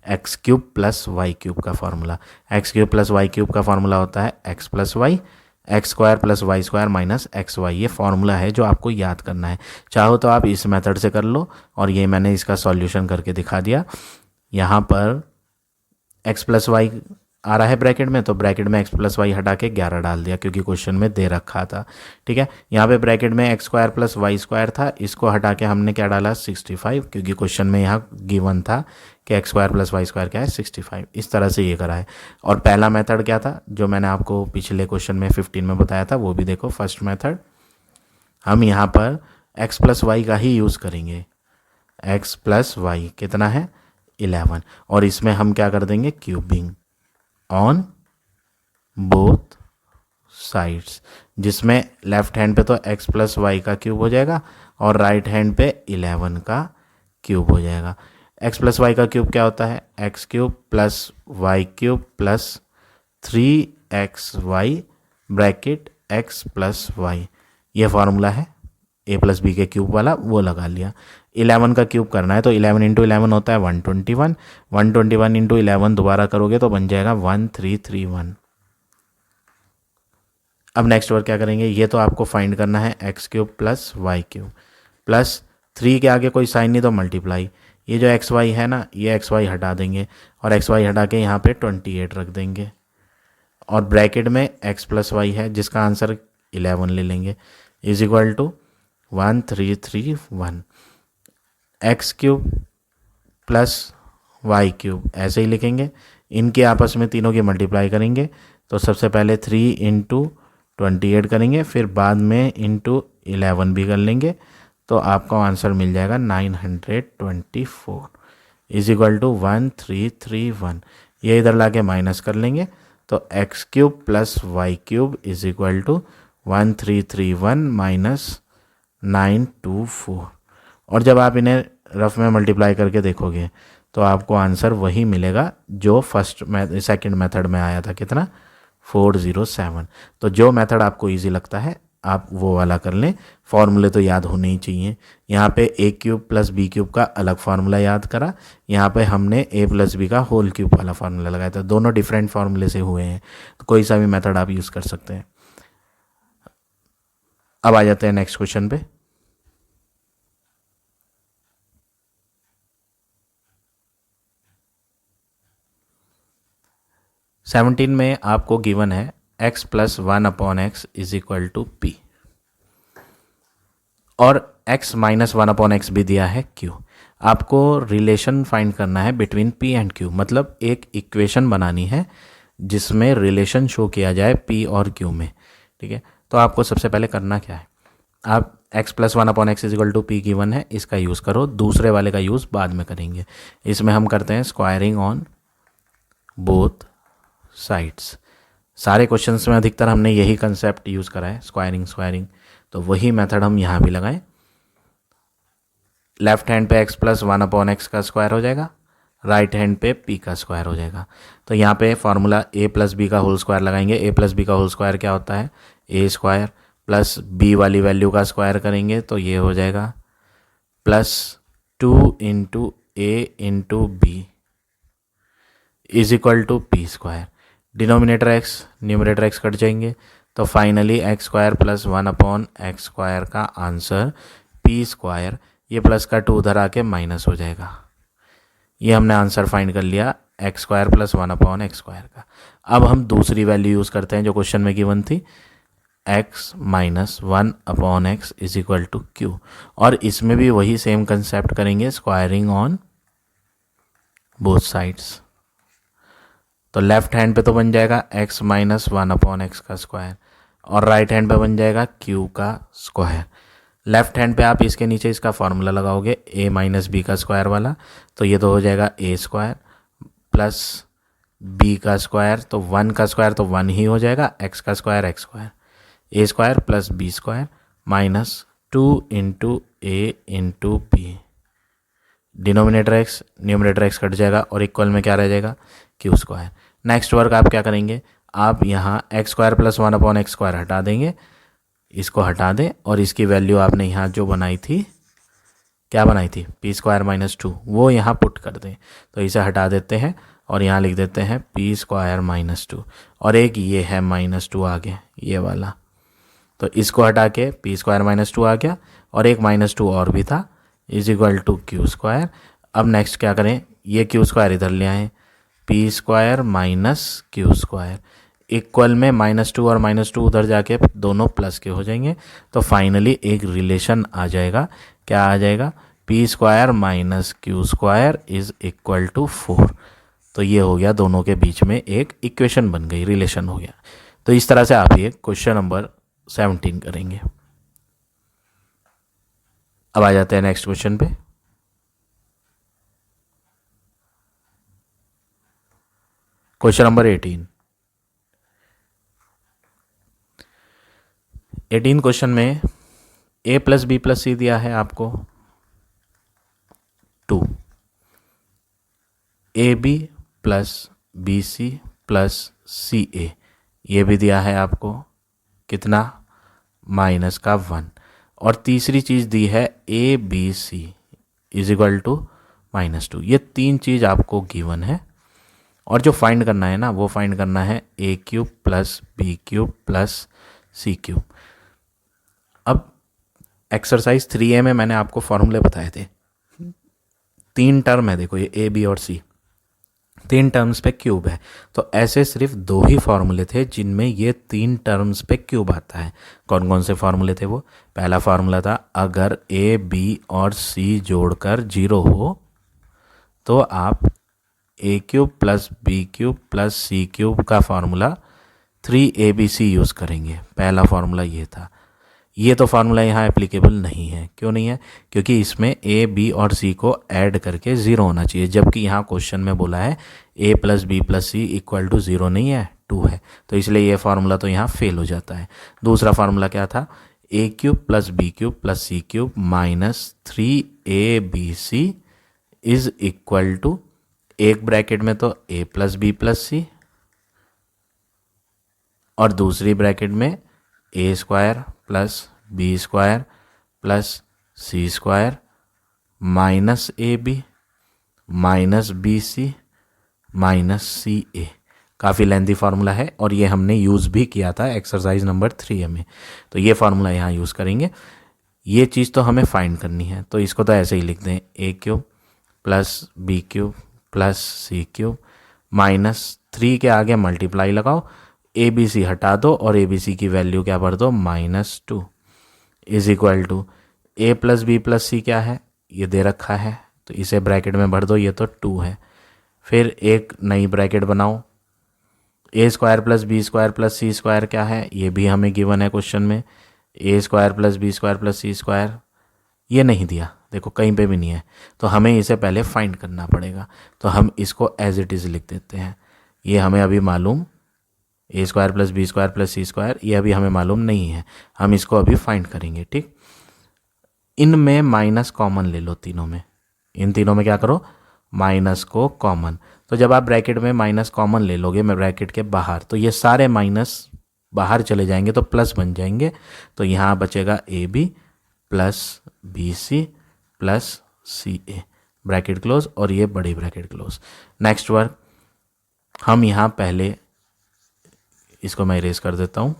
x cube plus Y cube का formula. X cube plus Y cube का फार्मूला होता है x plus y, x square plus Y square minus x y. ये फार्मूला है जो आपको याद करना है। चाहो तो आप इस मेथड से कर लो, और ये मैंने इसका सॉल्यूशन करके दिखा दिया। यहाँ पर एक्स प्लस वाई आ रहा है ब्रैकेट में, तो ब्रैकेट में एक्स प्लस वाई हटा के 11 डाल दिया क्योंकि क्वेश्चन में दे रखा था। ठीक है, यहाँ पे ब्रैकेट में x square plus Y square था, इसको हटा के हमने क्या डाला 65, क्योंकि क्वेश्चन में यहाँ गिवन था कि x square plus Y square क्या है 65। इस तरह से ये करा है। और पहला मेथड क्या था जो मैंने आपको पिछले क्वेश्चन में 15 में बताया था, वो भी देखो फर्स्ट मेथड। हम यहाँ पर एक्स प्लस वाई का ही यूज़ करेंगे, एक्स प्लस वाई कितना है 11, और इसमें हम क्या कर देंगे क्यूबिंग ऑन बोथ साइड्स, जिसमें लेफ्ट हैंड पे तो x प्लस वाई का क्यूब हो जाएगा और राइट हैंड पे 11 का क्यूब हो जाएगा। x प्लस वाई का क्यूब क्या होता है, x cube plus Y cube plus 3xy bracket x plus Y, ये फार्मूला है a प्लस बी के क्यूब वाला, वो लगा लिया। 11 का क्यूब करना है तो 11 इंटू 11 होता है 121, 121 इंटू 11 दोबारा करोगे तो बन जाएगा 1331। अब नेक्स्ट वर्क क्या करेंगे, ये तो आपको फाइंड करना है x cube plus Y cube plus 3 के आगे कोई साइन नहीं तो मल्टीप्लाई। ये जो एक्स वाई है ना, ये एक्स वाई हटा देंगे और एक्स वाई हटा के यहाँ पे 28 रख देंगे, और ब्रैकेट में एक्स प्लस वाई है जिसका आंसर 11 ले लेंगे, is equal to 1331। X cube plus Y cube ऐसे ही लिखेंगे, इनके आपस में तीनों की मल्टीप्लाई करेंगे तो सबसे पहले 3 इंटू 28 करेंगे, फिर बाद में इंटू 11 भी कर लेंगे, तो आपका आंसर मिल जाएगा 924 इज इक्वल टू 1331। ये इधर लाके माइनस कर लेंगे तो x cube plus Y cube is equal to 1331 minus 924। और जब आप इन्हें रफ में मल्टीप्लाई करके देखोगे तो आपको आंसर वही मिलेगा जो सेकंड मेथड में आया था, कितना 407। तो जो मेथड आपको इजी लगता है आप वो वाला कर लें। फॉर्मूले तो याद होने ही चाहिए। यहाँ पे a cube plus B cube का अलग फार्मूला याद करा, यहाँ पे हमने a प्लस बी का होल क्यूब वाला फार्मूला लगाया था। दोनों डिफरेंट फार्मूले से हुए हैं, तो कोई सा भी मेथड आप यूज़ कर सकते हैं। अब आ जाते हैं नेक्स्ट क्वेश्चन पे। 17 में आपको गिवन है x plus 1/x is equal to p और x माइनस 1/x भी दिया है q। आपको रिलेशन फाइंड करना है बिटवीन p एंड q, मतलब एक इक्वेशन बनानी है जिसमें रिलेशन शो किया जाए p और q में। ठीक है, तो आपको सबसे पहले करना क्या है, आप x plus 1/x is equal to p given है, इसका यूज़ करो, दूसरे वाले का यूज़ बाद में करेंगे। इसमें हम करते हैं स्क्वायरिंग ऑन बोथ साइड्स। सारे क्वेश्चंस में अधिकतर हमने यही कंसेप्ट यूज़ करा है, स्क्वायरिंग, तो वही मेथड हम यहाँ भी लगाएं। लेफ्ट हैंड पे x प्लस 1/x का स्क्वायर हो जाएगा, राइट हैंड पे p का स्क्वायर हो जाएगा। तो यहाँ पे फॉर्मूला a प्लस बी का होल स्क्वायर लगाएंगे। a प्लस बी का होल स्क्वायर क्या होता है, a स्क्वायर प्लस b वाली वैल्यू का स्क्वायर करेंगे तो ये हो जाएगा plus 2 into a into b is equal to p square. Denominator x numerator x cut जाएंगे, तो finally x square plus 1/x square का आंसर p स्क्वायर, ये प्लस का 2 उधर आके माइनस हो जाएगा। ये हमने आंसर फाइंड कर लिया x square plus 1/x square का। अब हम दूसरी वैल्यू यूज़ करते हैं जो क्वेश्चन में गिवन थी, x minus 1/x is equal to q, और इसमें भी वही सेम कंसेप्ट करेंगे, स्क्वायरिंग ऑन बोथ साइड्स। तो लेफ्ट हैंड पे तो बन जाएगा x माइनस 1/x का स्क्वायर और राइट हैंड पे बन जाएगा q का स्क्वायर। लेफ्ट हैंड पे आप इसके नीचे इसका फॉर्मूला लगाओगे a माइनस बी का स्क्वायर वाला, तो ये तो हो जाएगा a स्क्वायर प्लस b का स्क्वायर, तो 1 का स्क्वायर तो 1 ही हो जाएगा, x का square x square, a square plus b square minus 2 into a into b. Denominator x numerator x cut जाएगा और इक्वल में क्या रह जाएगा, q स्क्वायर। नेक्स्ट वर्क आप क्या करेंगे, आप यहाँ x square plus 1/x square हटा देंगे, इसको हटा दें और इसकी वैल्यू आपने यहाँ जो बनाई थी, क्या बनाई थी, p स्क्वायर माइनस 2, वो यहाँ पुट कर दें। तो इसे हटा देते हैं और यहाँ लिख देते हैं p स्क्वायर माइनस 2, और एक ये है माइनस 2 आगे ये वाला, तो इसको हटा के p स्क्वायर माइनस 2 आ गया और एक माइनस 2 और भी था, is equal to q square. अब नेक्स्ट क्या करें, ये क्यू स्क्वायर इधर ले आएँ, p square minus q square equal में -2 और -2 उधर जाके दोनों प्लस के हो जाएंगे। तो फाइनली एक रिलेशन आ जाएगा, क्या आ जाएगा, p square minus q square is equal to 4। तो ये हो गया, दोनों के बीच में एक इक्वेशन बन गई, रिलेशन हो गया। तो इस तरह से आप ये क्वेश्चन नंबर 17 करेंगे। अब आ जाते हैं नेक्स्ट क्वेश्चन पे। क्वेश्चन नंबर 18 क्वेश्चन में a plus b plus c दिया है आपको 2, a b plus b c plus c a, ये भी दिया है आपको कितना, -1, और तीसरी चीज़ दी है a b c is equal to -2। ये तीन चीज़ आपको गिवन है और जो फाइंड करना है ना, वो फाइंड करना है a cube plus B cube plus c cube. अब एक्सरसाइज 3A में मैंने आपको फॉर्मूले बताए थे, 3 टर्म है, देखो ये a b और c, 3 टर्म्स पे क्यूब है, तो ऐसे सिर्फ 2 ही फॉर्मूले थे जिनमें ये 3 टर्म्स पे क्यूब आता है। कौन कौन से फॉर्मूले थे वो, पहला फॉर्मूला था अगर a b और c जोड़कर 0 हो तो आप a cube plus B cube plus c cube का फॉर्मूला 3abc यूज़ करेंगे, पहला फॉर्मूला ये था। ये तो फार्मूला यहाँ एप्लीकेबल नहीं है, क्यों नहीं है, क्योंकि इसमें a b और c को ऐड करके 0 होना चाहिए, जबकि यहाँ क्वेश्चन में बोला है a plus b plus c equal to 0 नहीं है, 2 है, तो इसलिए ये फार्मूला तो यहाँ फेल हो जाता है। दूसरा फार्मूला क्या था, a cube plus B cube plus c cube minus 3abc is equal to, एक ब्रैकेट में तो a plus b plus c और दूसरी ब्रैकेट में a square plus B square plus c square minus a b minus b c minus c a. काफ़ी lengthy formula है और ये हमने यूज़ भी किया था एक्सरसाइज नंबर 3 में, तो ये फार्मूला यहाँ यूज़ करेंगे। ये चीज़ तो हमें फाइंड करनी है, तो इसको तो ऐसे ही लिख दें, a cube plus B cube plus c cube minus 3 के आगे मल्टीप्लाई लगाओ, ए बी सी हटा दो और ए बी सी की वैल्यू क्या भर दो, -2 is equal to a plus b plus c क्या है, ये दे रखा है तो इसे ब्रैकेट में भर दो, ये तो 2 है। फिर एक नई ब्रैकेट बनाओ, a square plus B square plus c square क्या है, ये भी हमें गिवन है क्वेश्चन में, a square plus B square plus c square, ये नहीं दिया, देखो कहीं पे भी नहीं है, तो हमें इसे पहले फाइंड करना पड़ेगा। तो हम इसको एज इट इज़ लिख देते हैं, ये हमें अभी मालूम, a square plus B square plus c square ये अभी हमें मालूम नहीं है, हम इसको अभी फाइंड करेंगे। ठीक, इनमें माइनस कॉमन ले लो, तीनों में, इन तीनों में क्या करो, माइनस को कॉमन। तो जब आप ब्रैकेट में माइनस कॉमन ले लोगे मैं ब्रैकेट के बाहर, तो ये सारे माइनस बाहर चले जाएंगे तो प्लस बन जाएंगे। तो यहाँ बचेगा a b plus b c plus c a, bracket close, और ये बड़ी ब्रैकेट क्लोज। नेक्स्ट वर्क, हम यहाँ पहले इसको मैं इरेज कर देता हूँ,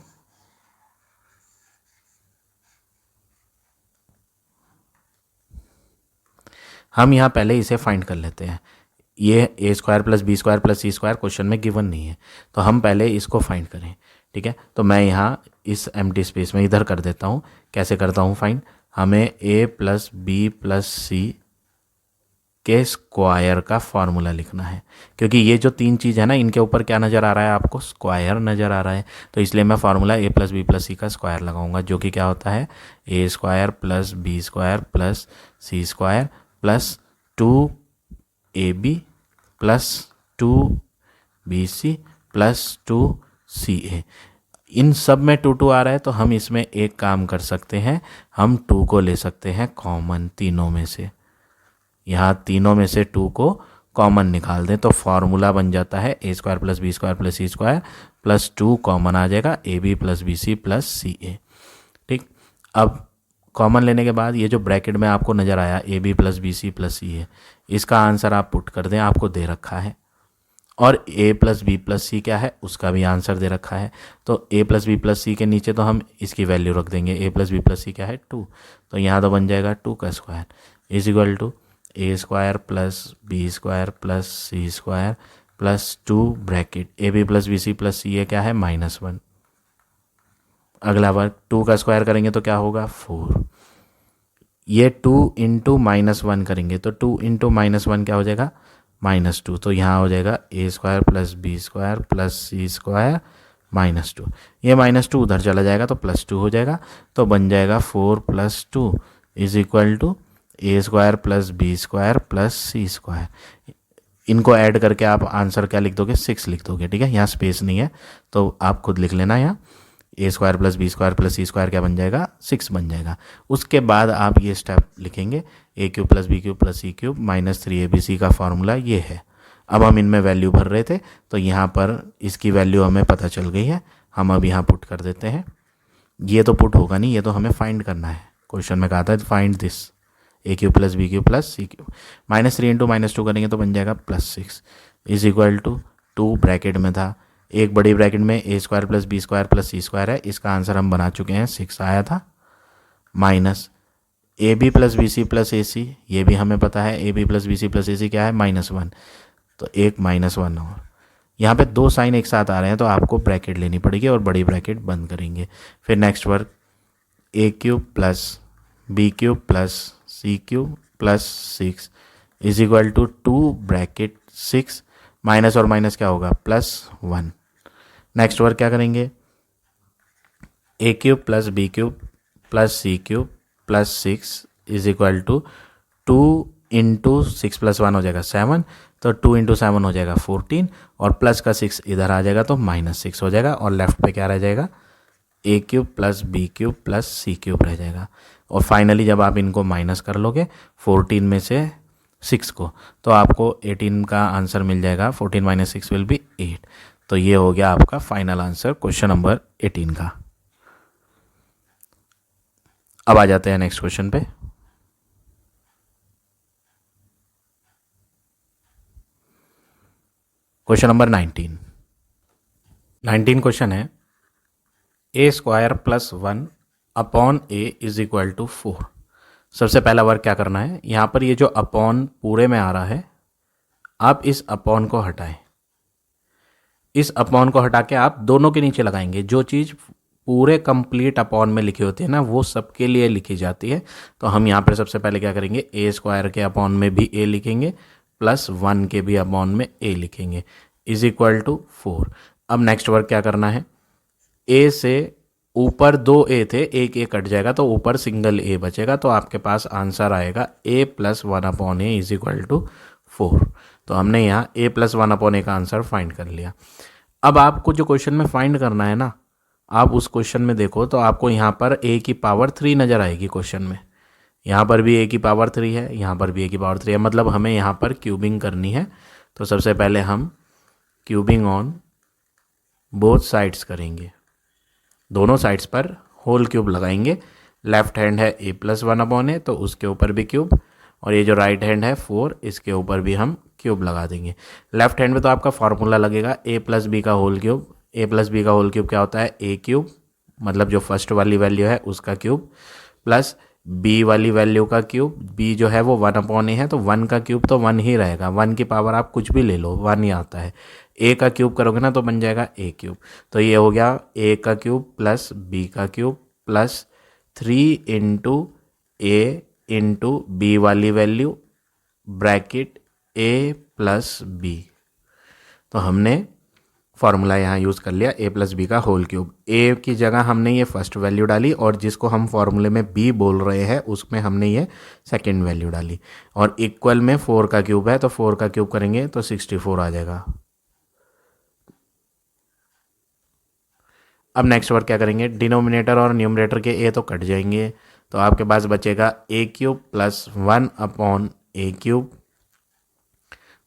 हम यहाँ पहले इसे फाइंड कर लेते हैं। ये a square plus B square plus c square question में गिवन नहीं है, तो हम पहले इसको फाइंड करें। ठीक है, तो मैं यहाँ इस एम्प्टी स्पेस में इधर कर देता हूँ। कैसे करता हूँ फाइंड, हमें ए प्लस बी प्लस सी के स्क्वायर का फॉर्मूला लिखना है, क्योंकि ये जो तीन चीज़ है ना, इनके ऊपर क्या नज़र आ रहा है आपको, स्क्वायर नज़र आ रहा है। तो इसलिए मैं formula a plus b plus c का स्क्वायर लगाऊंगा, जो कि क्या होता है, a square plus B square plus c square plus 2ab plus 2bc plus 2ca। इन सब में 2 आ रहा है, तो हम इसमें एक काम कर सकते हैं, हम 2 को ले सकते हैं कॉमन तीनों में से। यहाँ तीनों में से 2 को कॉमन निकाल दें तो फॉर्मूला बन जाता है a square plus B square plus c square plus 2 common आ जाएगा a b plus b c plus c a. ठीक, अब कॉमन लेने के बाद ये जो ब्रैकेट में आपको नज़र आया a b plus b c plus c a, इसका आंसर आप पुट कर दें, आपको दे रखा है। और ए प्लस बी प्लस सी क्या है, उसका भी आंसर दे रखा है। तो ए प्लस बी प्लस सी के नीचे तो हम इसकी वैल्यू रख देंगे, ए प्लस बी प्लस सी क्या है 2, तो यहाँ तो बन जाएगा 2 का square is equal to a square plus B square plus c square plus 2 bracket a b plus b c plus c a क्या है -1। अगला वर्क 2 का स्क्वायर करेंगे तो क्या होगा 4, ये 2 इंटू -1 करेंगे तो 2 इंटू -1 क्या हो जाएगा -2, तो यहाँ हो जाएगा a square plus B square plus c square -2, ये -2 उधर चला जाएगा तो +2 हो जाएगा, तो बन जाएगा 4 + 2 is equal to a square plus B square plus c square. इनको ऐड करके आप आंसर क्या लिख दोगे 6 लिख दोगे। ठीक है, यहाँ स्पेस नहीं है तो आप खुद लिख लेना, यहाँ a square plus B square plus c square क्या बन जाएगा 6 बन जाएगा। उसके बाद आप ये स्टेप लिखेंगे a cube plus B cube plus c cube -3abc का फॉर्मूला ये है। अब हम इनमें वैल्यू भर रहे थे तो यहाँ पर इसकी वैल्यू हमें पता चल गई है, हम अब यहाँ पुट कर देते हैं। ये तो पुट होगा नहीं, ये तो हमें फाइंड करना है, क्वेश्चन में कहा था find this a cube plus B cube plus c cube, -3 into -2 करेंगे तो बन जाएगा +6 इज इक्वल टू 2 ब्रैकेट में था, एक बड़ी ब्रैकेट में a square plus B square plus c square है, इसका आंसर हम बना चुके हैं 6 आया था, minus a b plus b c plus a c, ये भी हमें पता है a b plus b c plus a c क्या है -1, तो एक -1 और यहाँ पे 2 साइन एक साथ आ रहे हैं तो आपको ब्रैकेट लेनी पड़ेगी और बड़ी ब्रैकेट बंद करेंगे। फिर next work a cube plus B cube plus c cube plus 6 is equal to 2 bracket 6 minus और माइनस क्या होगा +1। नेक्स्ट वर्क क्या करेंगे a cube plus B cube plus c cube plus 6 is equal to 2 into 6 + 1 हो जाएगा 7, तो 2 into 7 हो जाएगा 14 और प्लस का 6 इधर आ जाएगा तो -6 हो जाएगा और लेफ्ट पे क्या रह जाएगा a cube plus B cube plus c cube रह जाएगा। और फाइनली जब आप इनको माइनस कर लोगे 14 में से 6 को, तो आपको 18 का आंसर मिल जाएगा, 14 - 6 विल बी 8। तो ये हो गया आपका फाइनल आंसर क्वेश्चन नंबर 18 का। अब आ जाते हैं नेक्स्ट क्वेश्चन पे। क्वेश्चन नंबर 19 क्वेश्चन है a square plus 1 upon a is equal to 4। सबसे पहला वर्क क्या करना है, यहाँ पर ये जो अपॉन पूरे में आ रहा है आप इस अपॉन को हटाएं, इस अपॉन को हटा के आप दोनों के नीचे लगाएंगे। जो चीज़ पूरे कंप्लीट अपॉन में लिखी होती है ना, वो सबके लिए लिखी जाती है। तो हम यहाँ पर सबसे पहले क्या करेंगे, ए स्क्वायर के अपॉन में भी ए लिखेंगे, प्लस 1 के भी अपॉन में ए लिखेंगे, इज इक्वल टू 4। अब नेक्स्ट वर्क क्या करना है, ए से ऊपर 2 ए थे, एक ए कट जाएगा तो ऊपर सिंगल ए बचेगा, तो आपके पास आंसर आएगा a plus 1 upon a is equal to 4। तो हमने यहाँ ए प्लस 1 अपॉन ए का आंसर फाइंड कर लिया। अब आपको जो क्वेश्चन में फाइंड करना है ना, आप उस क्वेश्चन में देखो तो आपको यहाँ पर ए की पावर 3 नज़र आएगी क्वेश्चन में। यहाँ पर भी ए की पावर 3 है, यहाँ पर भी ए की पावर 3 है, मतलब हमें यहाँ पर क्यूबिंग करनी है। तो सबसे पहले हम क्यूबिंग ऑन बोथ साइड्स करेंगे, दोनों साइड्स पर होल क्यूब लगाएंगे। लेफ्ट हैंड है ए प्लस 1 अपॉन ए, तो उसके ऊपर भी क्यूब, और ये जो राइट हैंड है 4, इसके ऊपर भी हम क्यूब लगा देंगे। लेफ्ट हैंड में तो आपका फार्मूला लगेगा ए प्लस बी का होल क्यूब। ए प्लस बी का होल क्यूब क्या होता है, ए क्यूब, मतलब जो फर्स्ट वाली वैल्यू है उसका क्यूब, प्लस बी वाली वैल्यू का क्यूब। बी जो है वो 1 अपॉन ए है, तो 1 का क्यूब तो 1 ही रहेगा, 1 की पावर आप कुछ भी ले लो 1 ही आता है। ए का क्यूब करोगे ना तो बन जाएगा ए क्यूब। तो ये हो गया ए का क्यूब प्लस बी का क्यूब प्लस 3 इंटू ए इंटू बी वाली वैल्यू ब्रैकेट ए प्लस बी। तो हमने फार्मूला यहाँ यूज़ कर लिया ए प्लस बी का होल क्यूब। ए की जगह हमने ये फर्स्ट वैल्यू डाली, और जिसको हम फार्मूले में बी बोल रहे हैं उसमें हमने ये सेकेंड वैल्यू डाली, और इक्वल में 4 का क्यूब है तो 4 का क्यूब करेंगे तो 64 आ जाएगा। अब नेक्स्ट वर्क क्या करेंगे, डिनोमिनेटर और न्यूमरेटर के ए तो कट जाएंगे, तो आपके पास बचेगा ए cube plus 1 upon a cube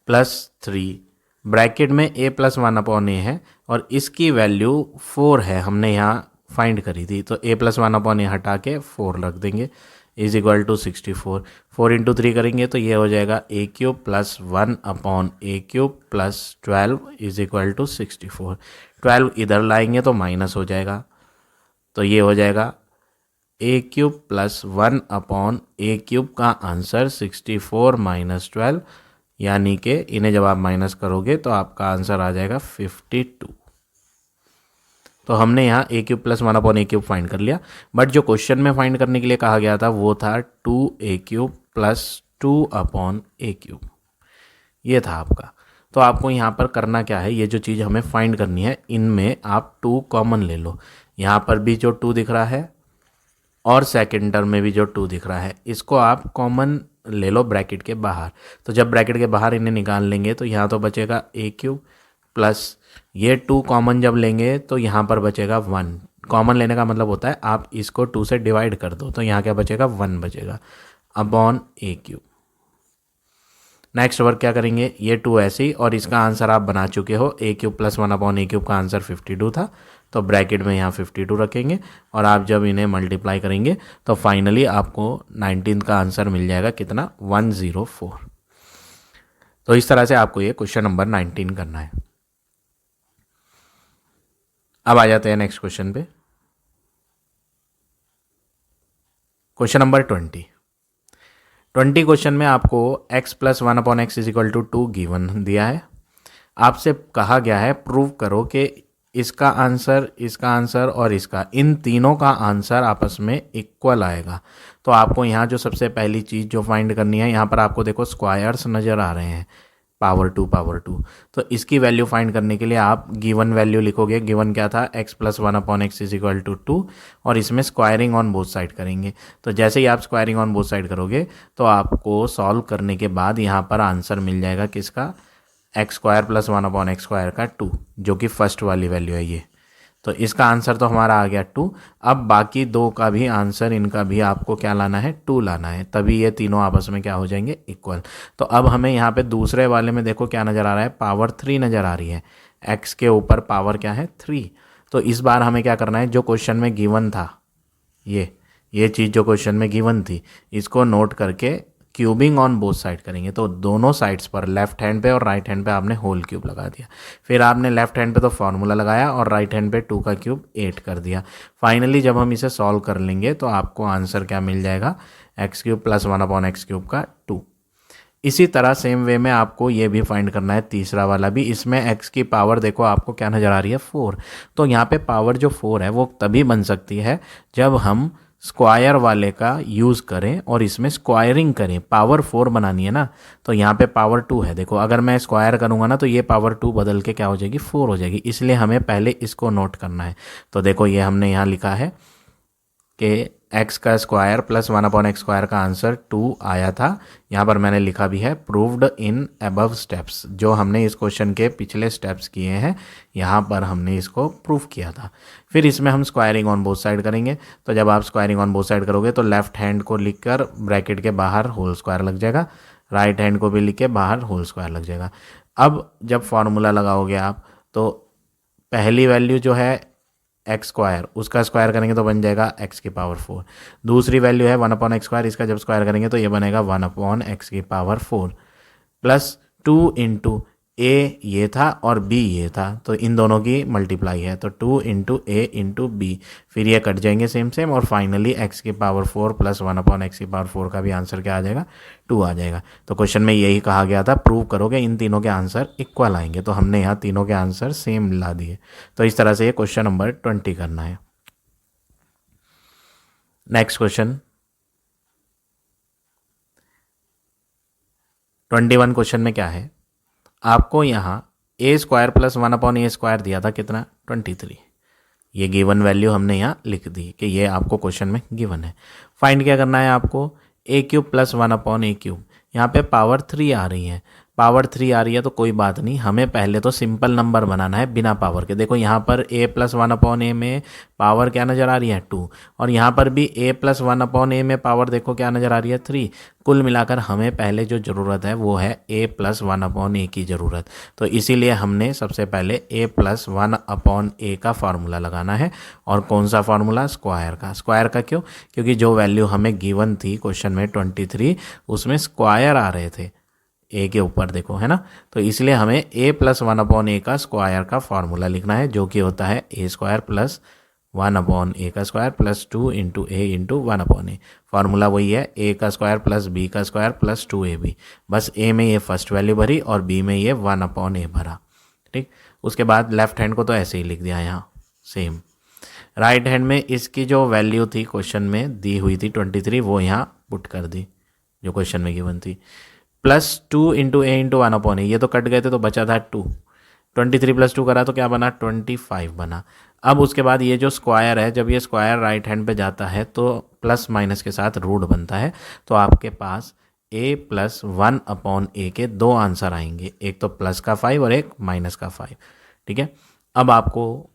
plus 3 bracket में ए प्लस 1 अपॉन ए है, और इसकी वैल्यू 4 है, हमने यहाँ फाइंड करी थी, तो ए प्लस 1 अपॉन ए हटा के 4 रख देंगे, इज इक्वल टू 64। 4 इंटू 3 करेंगे तो ये हो जाएगा a cube plus 1 upon a cube plus 12 is equal to 64। 12 इधर लाएंगे तो माइनस हो जाएगा, तो ये हो जाएगा a cube plus 1 upon a cube का आंसर 64 माइनस 12, यानी कि इन्हें जब आप माइनस करोगे तो आपका आंसर आ जाएगा 52। तो हमने यहाँ ए cube plus 1 upon a cube find कर लिया, बट जो क्वेश्चन में फाइंड करने के लिए कहा गया था वो था 2 ए cube plus 2 upon a cube, ये था आपका। तो आपको यहाँ पर करना क्या है, ये जो चीज़ हमें फाइंड करनी है इनमें आप 2 कॉमन ले लो। यहाँ पर भी जो 2 दिख रहा है और सेकेंड टर्म में भी जो 2 दिख रहा है, इसको आप कॉमन ले लो ब्रैकेट के बाहर। तो जब ब्रैकेट के बाहर इन्हें निकाल लेंगे तो यहाँ तो बचेगा ए क्यूब प्लस ये 2 कॉमन जब लेंगे तो यहाँ पर बचेगा 1। कॉमन लेने का मतलब होता है आप इसको 2 से डिवाइड कर दो, तो यहाँ क्या बचेगा 1 बचेगा upon a cube. Next work क्या करेंगे, ये 2 ऐसे ही, और इसका आंसर आप बना चुके हो, ए cube plus 1 upon a cube का आंसर 52 था, तो ब्रैकेट में यहाँ 52 रखेंगे, और आप जब इन्हें मल्टीप्लाई करेंगे तो फाइनली आपको 19 का आंसर मिल जाएगा कितना, 104। तो इस तरह से आपको ये क्वेश्चन नंबर 19 करना है। अब आ जाते हैं नेक्स्ट क्वेश्चन पे, क्वेश्चन नंबर 20 क्वेश्चन में आपको x plus 1 upon X is equal to 2 given दिया है। आपसे कहा गया है प्रूव करो कि इसका आंसर और इसका, इन तीनों का आंसर आपस में इक्वल आएगा। तो आपको यहाँ जो सबसे पहली चीज़ जो फाइंड करनी है, यहाँ पर आपको देखो स्क्वायर्स नज़र आ रहे हैं, पावर 2। तो इसकी वैल्यू फाइंड करने के लिए आप गिवन वैल्यू लिखोगे। गिवन क्या था, x plus 1 upon X is equal to 2, और इसमें स्क्वायरिंग ऑन बोथ साइड करेंगे। तो जैसे ही आप स्क्वायरिंग ऑन बोथ साइड करोगे तो आपको सॉल्व करने के बाद यहाँ पर आंसर मिल जाएगा किसका, x square plus 1 upon x square का 2, जो कि फर्स्ट वाली वैल्यू है ये। तो इसका आंसर तो हमारा आ गया 2। अब बाकी 2 का भी आंसर, इनका भी आपको क्या लाना है, 2 लाना है, तभी ये तीनों आपस में क्या हो जाएंगे, इक्वल। तो अब हमें यहाँ पे दूसरे वाले में देखो क्या नज़र आ रहा है, पावर 3 नज़र आ रही है, x के ऊपर पावर क्या है 3। तो इस बार हमें क्या करना है, जो क्वेश्चन में गिवन था, ये चीज़ जो क्वेश्चन में गिवन थी, इसको नोट करके क्यूबिंग ऑन बोथ साइड करेंगे। तो दोनों साइड्स पर लेफ्ट हैंड पे और राइट हैंड पे आपने होल क्यूब लगा दिया। फिर आपने लेफ्ट हैंड पे तो फार्मूला लगाया और राइट हैंड पे 2 का क्यूब 8 कर दिया। फाइनली जब हम इसे सॉल्व कर लेंगे तो आपको आंसर क्या मिल जाएगा, x cube plus 1 upon x cube का 2। इसी तरह सेम वे में आपको ये भी फाइंड करना है, तीसरा वाला भी। इसमें x की पावर देखो आपको क्या नज़र आ रही है, 4। तो यहाँ पे पावर जो 4 है वो तभी बन सकती है जब हम स्क्वायर वाले का यूज़ करें और इसमें स्क्वायरिंग करें। पावर 4 बनानी है ना, तो यहाँ पे पावर 2 है। देखो अगर मैं स्क्वायर करूँगा ना तो ये पावर 2 बदल के क्या हो जाएगी, 4 हो जाएगी। इसलिए हमें पहले इसको नोट करना है। तो देखो ये हमने यहाँ लिखा है कि x का स्क्वायर प्लस 1/x स्क्वायर का आंसर 2 आया था। यहाँ पर मैंने लिखा भी है प्रूव्ड इन अबव स्टेप्स। जो हमने इस क्वेश्चन के पिछले स्टेप्स किए हैं यहाँ पर हमने इसको प्रूव किया था। फिर इसमें हम स्क्वायरिंग ऑन बोथ साइड करेंगे। तो जब आप स्क्वायरिंग ऑन बोथ साइड करोगे तो लेफ्ट हैंड को लिखकर ब्रैकेट के बाहर होल स्क्वायर लग जाएगा, राइट हैंड को भी लिख के बाहर होल स्क्वायर लग जाएगा। अब जब फॉर्मूला लगाओगे आप तो पहली वैल्यू जो है एक्स स्क्वायर, उसका स्क्वायर करेंगे तो बन जाएगा x की पावर 4। दूसरी वैल्यू है 1/x स्क्वायर, इसका जब स्क्वायर करेंगे तो ये बनेगा 1/x की पावर 4 प्लस 2 इंटू ए ये था और b ये था, तो इन दोनों की मल्टीप्लाई है तो 2 इंटू ए इंटू बी। फिर ये कट जाएंगे सेम सेम और फाइनली x की पावर 4 प्लस 1/x की पावर 4 का भी आंसर क्या आ जाएगा, 2 आ जाएगा। तो क्वेश्चन में यही कहा गया था प्रूव करोगे इन तीनों के आंसर इक्वल आएंगे, तो हमने यहाँ तीनों के आंसर सेम ला दिए। तो इस तरह से ये क्वेश्चन नंबर 20 करना है। नेक्स्ट क्वेश्चन 21 क्वेश्चन में क्या है, आपको यहाँ a square plus 1/a square दिया था कितना, 23। ये गिवन वैल्यू हमने यहाँ लिख दी कि ये आपको क्वेश्चन में गिवन है। फाइंड क्या करना है आपको, a³ प्लस 1/a³। यहाँ पे पावर 3 आ रही है, पावर 3 आ रही है तो कोई बात नहीं, हमें पहले तो सिंपल नंबर बनाना है बिना पावर के। देखो यहाँ पर a प्लस 1/a में पावर क्या नज़र आ रही है, 2, और यहाँ पर भी a प्लस 1/a में पावर देखो क्या नज़र आ रही है, 3। कुल मिलाकर हमें पहले जो ज़रूरत है वो है a प्लस 1/a की ज़रूरत। तो इसीलिए हमने सबसे पहले a प्लस 1/a का फार्मूला लगाना है। और कौन सा फार्मूला, स्क्वायर का। स्क्वायर का क्यों, क्योंकि जो वैल्यू हमें गिवन थी क्वेश्चन में 23 उसमें स्क्वायर आ रहे थे ए के ऊपर देखो, है ना। तो इसलिए हमें a प्लस 1/a का स्क्वायर का फार्मूला लिखना है जो कि होता है a स्क्वायर प्लस 1/a का square plus 2 into a into 1/a। Formula वही है a का स्क्वायर प्लस b का स्क्वायर प्लस 2ab। बस a में ये फर्स्ट वैल्यू भरी और b में ये 1/a भरा, ठीक। उसके बाद लेफ्ट हैंड को तो ऐसे ही लिख दिया यहाँ सेम। राइट हैंड में इसकी जो वैल्यू थी क्वेश्चन में दी हुई थी 23, वो यहाँ पुट कर दी जो क्वेश्चन में गिवन थी। प्लस 2 इंटू ए इंटू 1/a, ये तो कट गए थे तो बचा था 2। 23 प्लस 2 करा तो क्या बना, 25 बना। अब उसके बाद ये जो स्क्वायर है, जब ये स्क्वायर राइट हैंड पे जाता है तो प्लस माइनस के साथ रूट बनता है। तो आपके पास a प्लस 1/a के 2 आंसर आएंगे, एक तो प्लस का 5 और एक माइनस का 5, ठीक है। अब आपको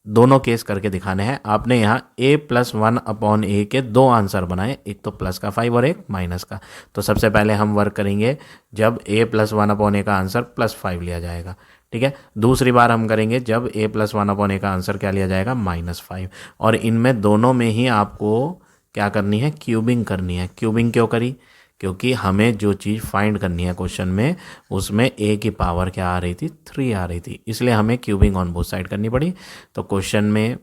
दोनों केस करके दिखाने हैं। आपने यहाँ a प्लस 1/a के 2 आंसर बनाए, एक तो प्लस का 5 और एक माइनस का। तो सबसे पहले हम वर्क करेंगे जब a प्लस 1/a का आंसर प्लस 5 लिया जाएगा, ठीक है। दूसरी बार हम करेंगे जब a प्लस 1/a का आंसर क्या लिया जाएगा, -5। और इनमें दोनों में ही आपको क्या करनी है, क्यूबिंग करनी है। क्यूबिंग क्यों करी, क्योंकि हमें जो चीज़ फाइंड करनी है क्वेश्चन में उसमें a की पावर क्या आ रही थी, 3 आ रही थी, इसलिए हमें क्यूबिंग ऑन बोथ साइड करनी पड़ी। तो क्वेश्चन में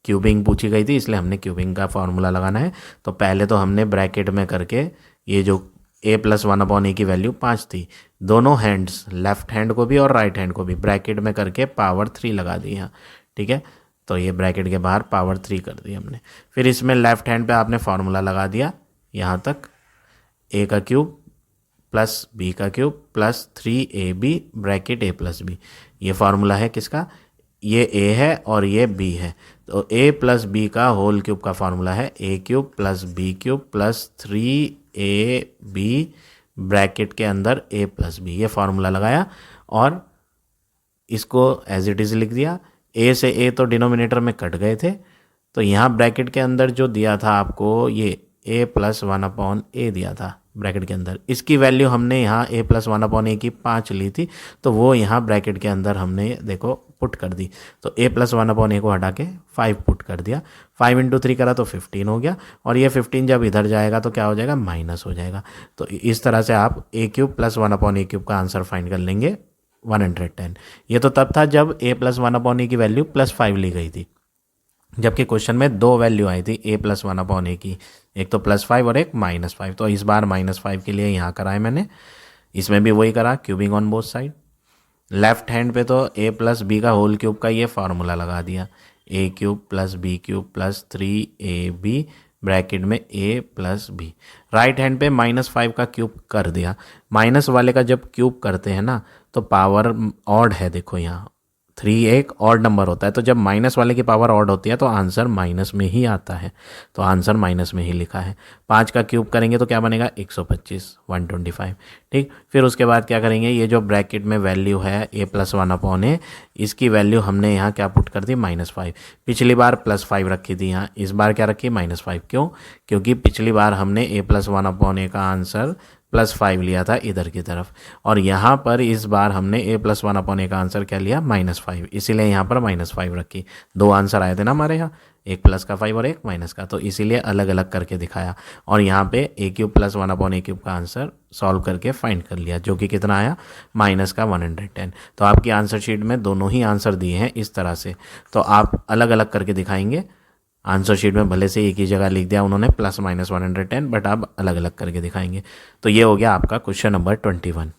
क्यूबिंग पूछी गई थी इसलिए हमने क्यूबिंग का फार्मूला लगाना है। तो पहले तो हमने ब्रैकेट में करके ये जो a प्लस 1/a की वैल्यू 5 थी, दोनों हैंड्स लेफ्ट हैंड को भी और राइट हैंड को भी ब्रैकेट में करके पावर 3 लगा दी यहाँ, ठीक है। तो ये ब्रैकेट के बाहर पावर 3 कर दी हमने। फिर इसमें लेफ्ट हैंड पे आपने फार्मूला लगा दिया यहाँ तक, a का क्यूब प्लस b का cube plus 3ab bracket a plus b। ये फार्मूला है किसका, ये a है और ये b है। तो a प्लस b का होल क्यूब का फार्मूला है a³ plus b³ plus 3ab bracket के अंदर a प्लस b। ये फार्मूला लगाया और इसको एज इट इज़ लिख दिया। a से a तो डिनोमिनेटर में कट गए थे, तो यहाँ ब्रैकेट के अंदर जो दिया था आपको ये a प्लस 1/a दिया था ब्रैकेट के अंदर। इसकी वैल्यू हमने यहाँ a प्लस 1/a की 5 ली थी, तो वो यहाँ ब्रैकेट के अंदर हमने देखो पुट कर दी। तो a प्लस 1/a को हटा के 5 पुट कर दिया। 5 इंटू 3 करा तो 15 हो गया, और ये 15 जब इधर जाएगा तो क्या हो जाएगा, माइनस हो जाएगा। तो इस तरह से आप a³ प्लस 1/a³ का आंसर फाइंड कर लेंगे 110। ये तो तब था जब a प्लस 1/a की वैल्यू +5 ली गई थी। जबकि क्वेश्चन में दो वैल्यू आई थी a प्लस वन अपॉन ए की, एक तो +5 और एक -5। तो इस बार -5 के लिए यहाँ करा है मैंने, इसमें भी वही करा, cubing on both side. Left hand पे तो a प्लस बी का होल क्यूब का ये फार्मूला लगा दिया, a cube plus B cube plus 3ab bracket में a plus B. Right hand पे -5 का क्यूब कर दिया। माइनस वाले का जब क्यूब करते हैं ना तो पावर ऑड है, देखो यहाँ 3 एक ऑड नंबर होता है, तो जब माइनस वाले की पावर ऑड होती है तो आंसर माइनस में ही आता है, तो आंसर माइनस में ही लिखा है। 5 का क्यूब करेंगे तो क्या बनेगा 125, 125। ठीक, फिर उसके बाद क्या करेंगे, ये जो ब्रैकेट में वैल्यू है a प्लस वन अपॉन ए, इसकी वैल्यू हमने यहाँ क्या पुट कर दी -5। पिछली बार +5 रखी थी यहाँ, इस बार क्या रखी -5। क्यों? क्योंकि पिछली बार हमने a प्लस वन अपॉन ए का आंसर +5 लिया था इधर की तरफ, और यहाँ पर इस बार हमने a प्लस वन अपॉन ए का आंसर क्या लिया -5, इसीलिए यहाँ पर -5 रखी। दो आंसर आए थे ना हमारे यहाँ, एक प्लस का 5 और एक माइनस का, तो इसीलिए अलग अलग करके दिखाया। और यहाँ पे a cube plus one upon a cube का आंसर सॉल्व करके फाइंड कर लिया, जो कि कितना आया -110। तो आपकी आंसर शीट में दोनों ही आंसर दिए हैं इस तरह से, तो आप अलग अलग करके दिखाएंगे। आंसर शीट में भले से एक ही जगह लिख दिया उन्होंने +-110, बट आप अलग अलग करके दिखाएंगे। तो ये हो गया आपका क्वेश्चन नंबर 21।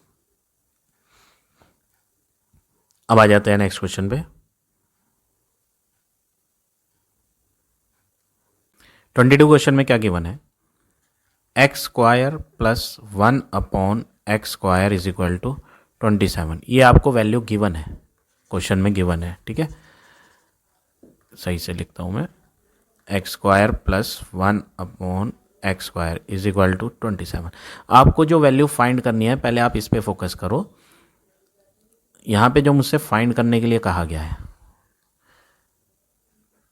अब आ जाते हैं नेक्स्ट क्वेश्चन पे। 22 क्वेश्चन में क्या गिवन है, x² plus 1 upon x² is equal to 27। ये आपको वैल्यू गिवन है, क्वेश्चन में गिवन है। ठीक है, सही से लिखता हूँ मैं, x² plus 1 upon x² is equal to 27। आपको जो वैल्यू फाइंड करनी है पहले आप इस पे फोकस करो। यहाँ पे जो मुझसे फाइंड करने के लिए कहा गया है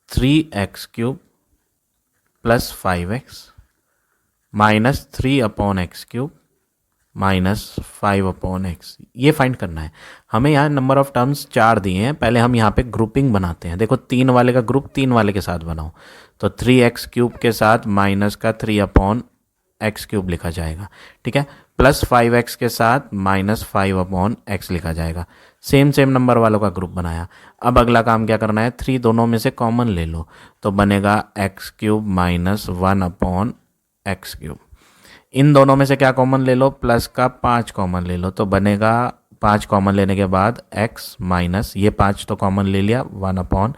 3x³ plus 5x minus 3 upon x³ minus 5 upon x, ये फाइंड करना है हमें। यहाँ नंबर ऑफ टर्म्स 4 दिए हैं, पहले हम यहाँ पे ग्रुपिंग बनाते हैं। देखो 3 वाले का ग्रुप 3 वाले के साथ बनाओ, तो 3x³ के साथ माइनस का 3 अपॉन x³ लिखा जाएगा। ठीक है, प्लस 5x के साथ माइनस 5 अपॉन x लिखा जाएगा। सेम नंबर वालों का ग्रुप बनाया। अब अगला काम क्या करना है, 3 दोनों में से कॉमन ले लो, तो बनेगा x³ माइनस 1 अपॉन x³। इन दोनों में से क्या कॉमन ले लो, प्लस का 5 कॉमन ले लो, तो बनेगा 5 कॉमन लेने के बाद x माइनस ये 5 तो कॉमन ले लिया 1 अपॉन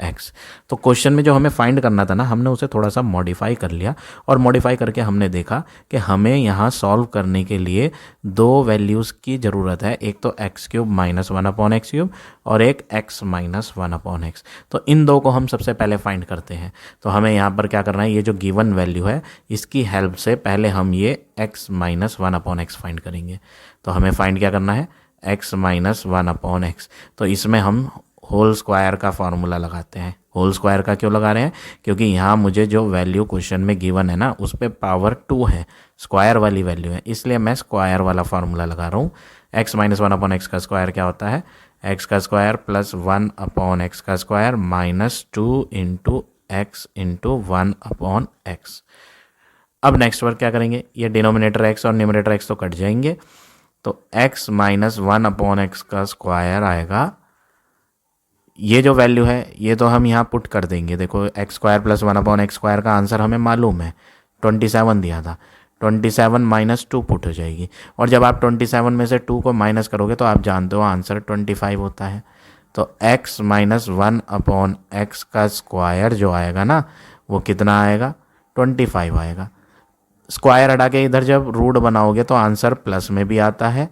x। तो क्वेश्चन में जो हमें फाइंड करना था ना, हमने उसे थोड़ा सा मॉडिफाई कर लिया, और मॉडिफाई करके हमने देखा कि हमें यहाँ सॉल्व करने के लिए दो वैल्यूज़ की ज़रूरत है, एक तो x³ माइनस 1 अपॉन x³ और एक x माइनस 1 अपॉन x। तो इन दो को हम सबसे पहले फाइंड करते हैं। तो हमें यहाँ पर क्या करना है, ये जो गिवन वैल्यू है इसकी हेल्प से पहले हम ये x minus 1 upon x find करेंगे। तो हमें फाइंड क्या करना है, x माइनस 1 अपॉन x। तो इसमें हम होल स्क्वायर का फॉर्मूला लगाते हैं। होल स्क्वायर का क्यों लगा रहे हैं, क्योंकि यहाँ मुझे जो वैल्यू क्वेश्चन में गिवन है ना उस पर पावर 2 है, स्क्वायर वाली वैल्यू है, इसलिए मैं स्क्वायर वाला फार्मूला लगा रहा हूँ। x माइनस 1 अपॉन x का स्क्वायर क्या होता है, x का स्क्वायर प्लस 1 अपॉन x का square minus 2 into x into 1 upon x। अब नेक्स्ट वर्क क्या करेंगे, ये डिनोमिनेटर x और न्यूमरेटर x तो कट जाएंगे, तो x माइनस 1 अपॉन x का स्क्वायर आएगा। ये जो वैल्यू है ये तो हम यहाँ पुट कर देंगे। देखो x² प्लस 1 अपॉन x² का आंसर हमें मालूम है 27 दिया था, 27 माइनस 2 पुट हो जाएगी, और जब आप 27 में से 2 को माइनस करोगे तो आप जानते हो आंसर 25 होता है। तो x माइनस 1 अपॉन x का स्क्वायर जो आएगा ना वो कितना आएगा, 25 आएगा। स्क्वायर हटा के इधर जब रूट बनाओगे तो आंसर प्लस में भी आता है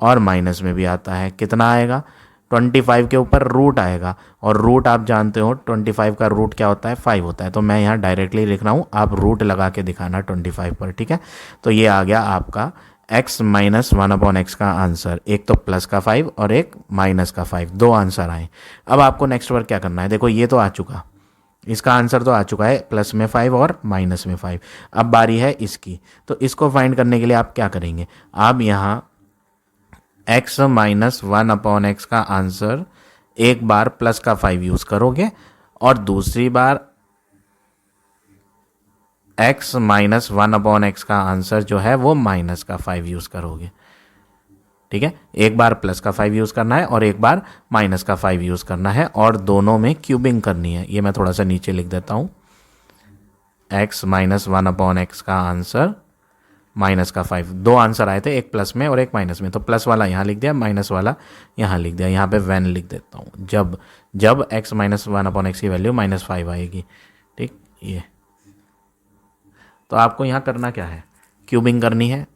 और माइनस में भी आता है। कितना आएगा, 25 के ऊपर रूट आएगा, और रूट आप जानते हो 25 का रूट क्या होता है, 5 होता है। तो मैं यहाँ डायरेक्टली लिख रहा हूँ, आप रूट लगा के दिखाना 25 पर। ठीक है, तो ये आ गया आपका x माइनस 1 अपॉन x का आंसर, एक तो प्लस का 5 और एक माइनस का 5, दो आंसर आए। अब आपको नेक्स्ट वर्क क्या करना है, देखो ये तो आ चुका, इसका आंसर तो आ चुका है, प्लस में 5 और माइनस में 5। अब बारी है इसकी, तो इसको फाइंड करने के लिए आप क्या करेंगे, आप यहाँ x माइनस 1 अपॉन x का आंसर एक बार प्लस का 5 यूज करोगे और दूसरी बार x माइनस 1 अपॉन x का आंसर जो है वो माइनस का 5 यूज करोगे। ठीक है, एक बार प्लस का 5 यूज़ करना है और एक बार माइनस का 5 यूज़ करना है और दोनों में क्यूबिंग करनी है। ये मैं थोड़ा सा नीचे लिख देता हूँ, x माइनस 1/x का आंसर माइनस का 5। दो आंसर आए थे, एक प्लस में और एक माइनस में, तो प्लस वाला यहाँ लिख दिया, माइनस वाला यहाँ लिख दिया। यहाँ पे वैन लिख देता हूँ, जब x माइनस 1/x की वैल्यू -5 आएगी। ठीक, ये तो आपको यहाँ करना क्या है, क्यूबिंग करनी है,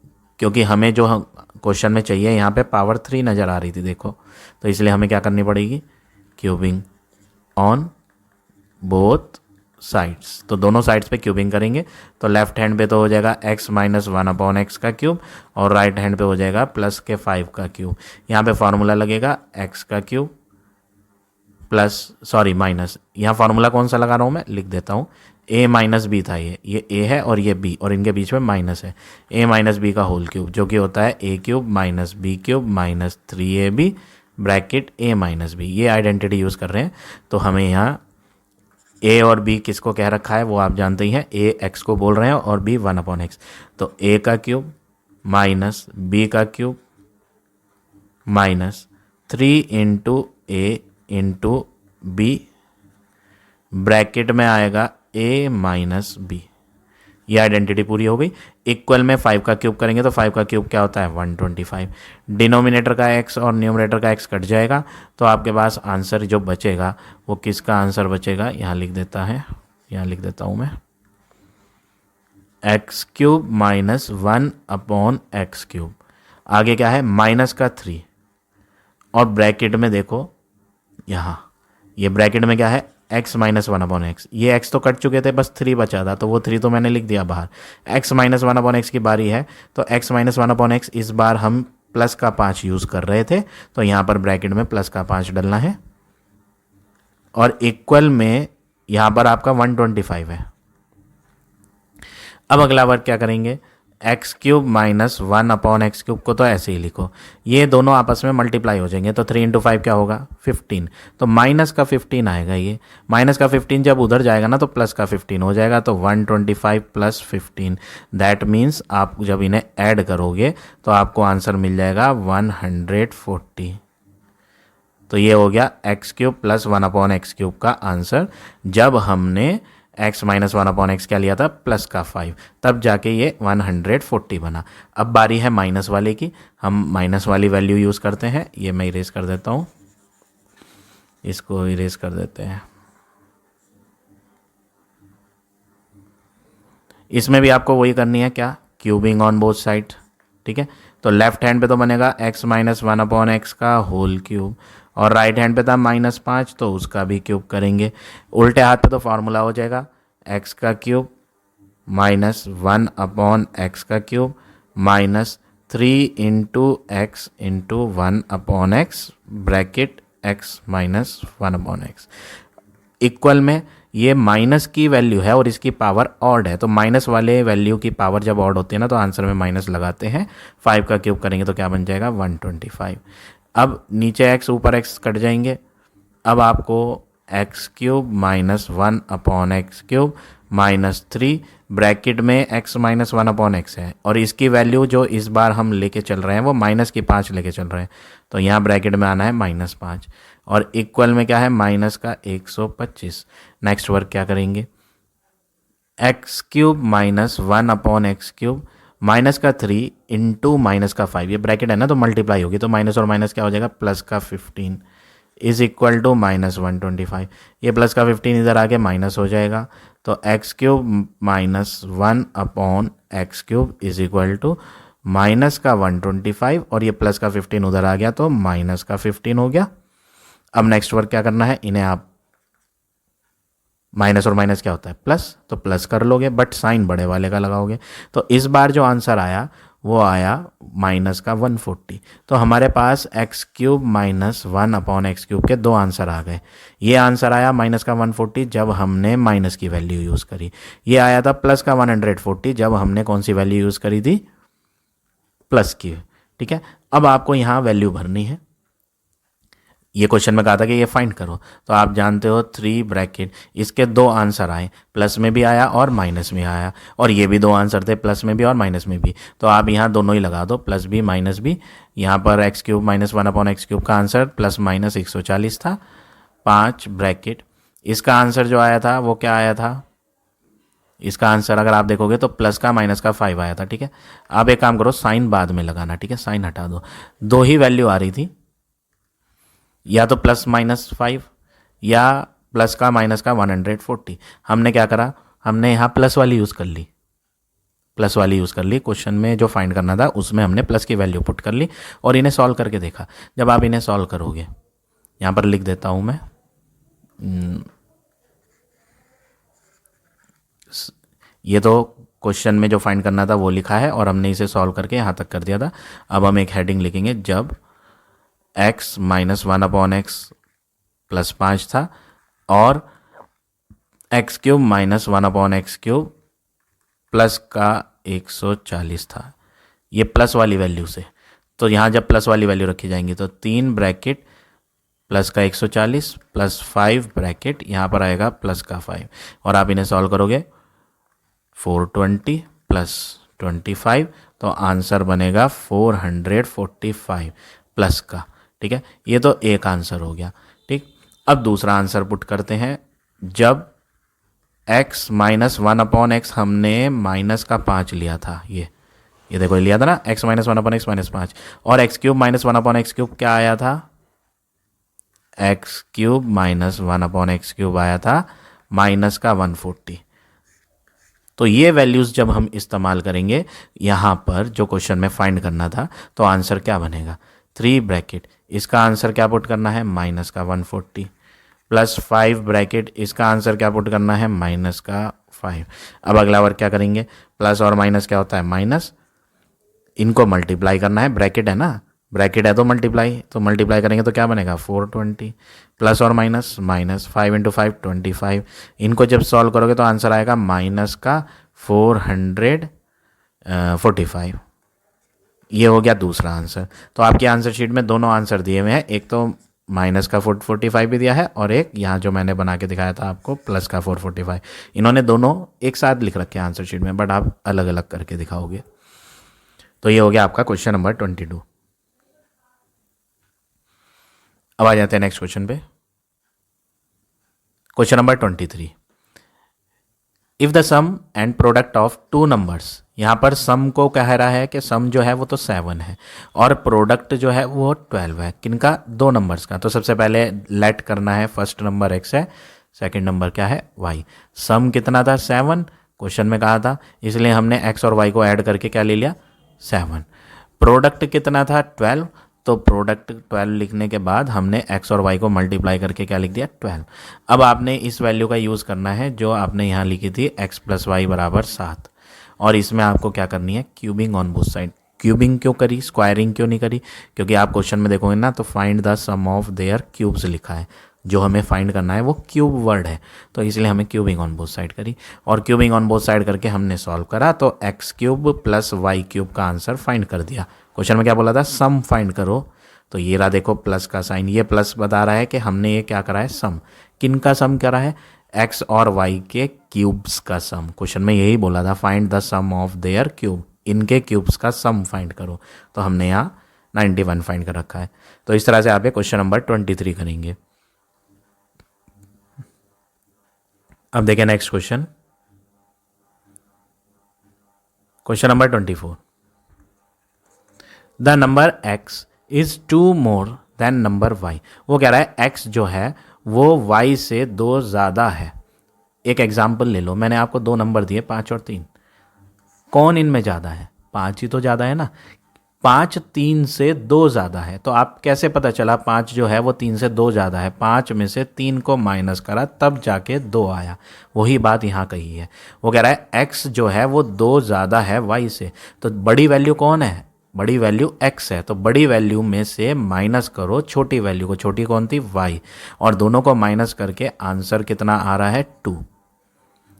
क्योंकि हमें जो क्वेश्चन में चाहिए यहाँ पे पावर 3 नज़र आ रही थी देखो, तो इसलिए हमें क्या करनी पड़ेगी, क्यूबिंग ऑन बोथ साइड्स। तो दोनों साइड्स पे क्यूबिंग करेंगे तो लेफ्ट हैंड पे तो हो जाएगा x माइनस 1/x का क्यूब और राइट हैंड पे हो जाएगा प्लस के 5 का क्यूब। यहाँ पे फार्मूला लगेगा x का क्यूब प्लस माइनस, यहाँ फार्मूला कौन सा लगा रहा हूँ मैं, लिख देता हूँ, a माइनस बी था, ये a है और ये b और इनके बीच में माइनस है, a माइनस बी का होल क्यूब जो कि होता है a cube minus B cube minus 3ab bracket a minus B. ये आइडेंटिटी यूज़ कर रहे हैं, तो हमें यहाँ a और b किसको कह रखा है वो आप जानते ही हैं, a x को बोल रहे हैं और b 1/x, तो a का क्यूब माइनस b का cube minus 3 into a into B bracket में आएगा a माइनस बी। ये आइडेंटिटी पूरी हो गई। इक्वल में 5 का क्यूब करेंगे तो 5 का क्यूब क्या होता है 125। डिनोमिनेटर का x और न्यूमरेटर का x कट जाएगा, तो आपके पास आंसर जो बचेगा वो किसका आंसर बचेगा, यहाँ लिख देता है, यहाँ लिख देता हूँ मैं, x cube minus 1/x cube. आगे क्या है माइनस का 3 और ब्रैकेट में देखो यहाँ, ये ब्रैकेट में क्या है x माइनस 1/x। ये x तो कट चुके थे, बस 3 बचा था, तो वो 3 तो मैंने लिख दिया बाहर। x माइनस 1/x की बारी है, तो x माइनस 1/x इस बार हम प्लस का 5 यूज़ कर रहे थे, तो यहाँ पर ब्रैकेट में प्लस का 5 डालना है और इक्वल में यहाँ पर आपका 125 है। अब अगला वर्क क्या करेंगे, x cube minus 1/x cube को तो ऐसे ही लिखो, ये दोनों आपस में मल्टीप्लाई हो जाएंगे, तो 3 इंटू 5 क्या होगा 15, तो माइनस का 15 आएगा। ये माइनस का 15 जब उधर जाएगा ना तो प्लस का 15 हो जाएगा, तो 125 प्लस 15, दैट मीन्स आप जब इन्हें ऐड करोगे तो आपको आंसर मिल जाएगा 140। तो ये हो गया x cube plus 1/x cube का आंसर, जब हमने x माइनस 1/x क्या लिया था प्लस का 5, तब जाके ये 140 बना। अब बारी है माइनस वाले की, हम माइनस वाली वैल्यू यूज़ करते हैं। ये मैं इरेज कर देता हूँ, इसको इरेज कर देते हैं। इसमें भी आपको वही करनी है, क्या, क्यूबिंग ऑन बोथ साइड। ठीक है, तो लेफ्ट हैंड पे तो बनेगा x माइनस 1/x का होल क्यूब और राइट हैंड पे था -5, तो उसका भी क्यूब करेंगे। उल्टे हाथ पे तो फार्मूला हो जाएगा x का क्यूब माइनस 1/x का cube minus 3 into x into 1/x bracket x minus 1/x। Equal में ये माइनस की वैल्यू है और इसकी पावर ऑड है, तो माइनस वाले वैल्यू की पावर जब ऑड होती है ना तो आंसर में माइनस लगाते हैं। 5 का क्यूब करेंगे तो क्या बन जाएगा 125। अब नीचे x ऊपर x कट जाएंगे, अब आपको x cube minus 1/x cube minus 3 bracket में x माइनस 1/x है और इसकी वैल्यू जो इस बार हम लेके चल रहे हैं वो माइनस की 5 लेके चल रहे हैं, तो यहाँ ब्रैकेट में आना है -5 और इक्वल में क्या है माइनस का 125। नेक्स्ट वर्क क्या करेंगे, x cube minus 1/x cube minus का 3 इंटू माइनस का 5, ये ब्रैकेट है ना तो मल्टीप्लाई होगी, तो माइनस और माइनस क्या हो जाएगा प्लस का 15 इज इक्वल टू माइनस 125। ये प्लस का 15 इधर आके माइनस हो जाएगा, तो x cube minus 1/x cube is equal to minus का 125 और ये प्लस का 15 उधर आ गया तो माइनस का 15 हो गया। अब नेक्स्ट वर्क क्या करना है, इन्हें आप माइनस और माइनस क्या होता है प्लस, तो प्लस कर लोगे बट साइन बड़े वाले का लगाओगे, तो इस बार जो आंसर आया वो आया माइनस का 140। तो हमारे पास x cube minus 1/x cube के दो आंसर आ गए। ये आंसर आया माइनस का 140 जब हमने माइनस की वैल्यू यूज़ करी, ये आया था प्लस का 140 जब हमने कौन सी वैल्यू यूज़ करी थी प्लस की। ठीक है, अब आपको यहाँ वैल्यू भरनी है। ये क्वेश्चन में कहा था कि ये फाइंड करो, तो आप जानते हो 3 ब्रैकेट, इसके 2 आंसर आए, प्लस में भी आया और माइनस में आया, और ये भी 2 आंसर थे, प्लस में भी और माइनस में भी, तो आप यहाँ दोनों ही लगा दो, प्लस भी माइनस भी। यहाँ पर एक्स क्यूब माइनस 1/x³ का आंसर प्लस माइनस 140 था, 5 ब्रैकेट। इसका आंसर जो आया था वो क्या आया था, इसका आंसर अगर आप देखोगे तो प्लस का माइनस का 5 आया था, ठीक है। अब एक काम करो, साइन बाद में लगाना, ठीक है, साइन हटा दो, 2 ही वैल्यू आ रही थी, या तो प्लस माइनस 5 या प्लस का माइनस का 140। हमने क्या करा, हमने यहाँ प्लस वाली यूज़ कर ली, प्लस वाली यूज़ कर ली, क्वेश्चन में जो फाइंड करना था उसमें हमने प्लस की वैल्यू पुट कर ली और इन्हें सॉल्व करके देखा। जब आप इन्हें सॉल्व करोगे, यहाँ पर लिख देता हूँ मैं, ये तो क्वेश्चन में जो फाइंड करना था वो लिखा है और हमने इसे सॉल्व करके यहाँ तक कर दिया था। अब हम एक हेडिंग लिखेंगे, जब x माइनस 1/x प्लस 5 था और x³ माइनस 1/x³ प्लस का 140 था, ये प्लस वाली वैल्यू से। तो यहाँ जब प्लस वाली वैल्यू रखी जाएंगी तो 3 ब्रैकेट प्लस का 140 प्लस 5 ब्रैकेट, यहाँ पर आएगा प्लस का 5, और आप इन्हें सॉल्व करोगे 420 प्लस 25, तो आंसर बनेगा 445 प्लस का, ठीक है। ये तो एक आंसर हो गया, ठीक। अब दूसरा आंसर पुट करते हैं, जब x माइनस 1/x हमने माइनस का 5 लिया था, ये देखो लिया था ना, x माइनस 1/x माइनस 5, और x³ माइनस 1/x³ क्या आया था, x³ माइनस 1/x³ आया था माइनस का 140। तो ये वैल्यूज़ जब हम इस्तेमाल करेंगे यहाँ पर जो क्वेश्चन में फाइंड करना था, तो आंसर क्या बनेगा, 3 ब्रैकेट, इसका आंसर क्या पुट करना है, माइनस का 140 प्लस 5 ब्रैकेट, इसका आंसर क्या पुट करना है, माइनस का 5। अब अगला वर्क क्या करेंगे, प्लस और माइनस क्या होता है, माइनस, इनको मल्टीप्लाई करना है, ब्रैकेट है ना, ब्रैकेट है तो मल्टीप्लाई करेंगे तो क्या बनेगा, 420 प्लस और माइनस, माइनस 5 × 5 25, इनको जब सॉल्व करोगे तो आंसर आएगा माइनस का 445। ये हो गया दूसरा आंसर। तो आपकी आंसर शीट में दोनों आंसर दिए हुए हैं, एक तो माइनस का 445 भी दिया है और एक यहाँ जो मैंने बना के दिखाया था आपको प्लस का 445, इन्होंने दोनों एक साथ लिख रखे हैं आंसर शीट में, बट आप अलग अलग करके दिखाओगे। तो ये हो गया आपका क्वेश्चन नंबर 22। अब आ जाते हैं नेक्स्ट क्वेश्चन पे, question number 23। If the sum and product of 2 numbers, यहाँ पर सम को कह रहा है कि सम जो है वो तो 7 है और प्रोडक्ट जो है वो 12 है, किनका, 2 नंबर्स का। तो सबसे पहले लेट करना है, फर्स्ट नंबर x है, सेकंड नंबर क्या है, y। सम कितना था, 7 क्वेश्चन में कहा था, इसलिए हमने x और y को ऐड करके क्या ले लिया, 7। प्रोडक्ट कितना था, 12, तो प्रोडक्ट 12 लिखने के बाद हमने x और y को मल्टीप्लाई करके क्या लिख दिया, 12। अब आपने इस वैल्यू का यूज़ करना है जो आपने यहाँ लिखी थी, x + y = 7, और इसमें आपको क्या करनी है, cubing on both side. Cubing क्यों करी, स्क्वायरिंग क्यों नहीं करी, क्योंकि आप क्वेश्चन में देखोगे ना तो find the sum of their cubes लिखा है, जो हमें फाइंड करना है वो क्यूब वर्ड है, तो इसलिए हमें क्यूबिंग ऑन बोथ साइड करी, और क्यूबिंग ऑन बोथ साइड करके हमने सॉल्व करा, तो x³ + y³ का आंसर फाइंड कर दिया। क्वेश्चन में क्या बोला था, सम फाइंड करो, तो ये रहा देखो प्लस का साइन, ये प्लस बता रहा है कि हमने ये क्या करा है, सम, किन का सम करा है, x और y के क्यूब्स का सम। क्वेश्चन में यही बोला था, find the sum of their cube, इनके क्यूब्स का सम फाइंड करो, तो हमने यहाँ 91 फाइंड कर रखा है। तो इस तरह से आप ये क्वेश्चन नंबर 23 करेंगे। अब देखें next question, question number 24। The number x is 2 more than number y। वो कह रहा है x जो है वो y से 2 ज़्यादा है। एक एग्जाम्पल ले लो, मैंने आपको 2 नंबर दिए, 5 और 3, कौन इनमें ज़्यादा है, 5 ही तो ज़्यादा है ना, 5 3 से 2 ज़्यादा है। तो आप कैसे पता चला 5 जो है वो 3 से 2 ज़्यादा है, 5 में से 3 को माइनस करा तब जाके 2 आया, वही बात यहाँ कही है। वो कह रहा है x जो है वो 2 ज़्यादा है y से, तो बड़ी वैल्यू कौन है, बड़ी वैल्यू x है, तो बड़ी वैल्यू में से माइनस करो छोटी वैल्यू को, छोटी कौन थी, y, और दोनों को माइनस करके आंसर कितना आ रहा है, 2।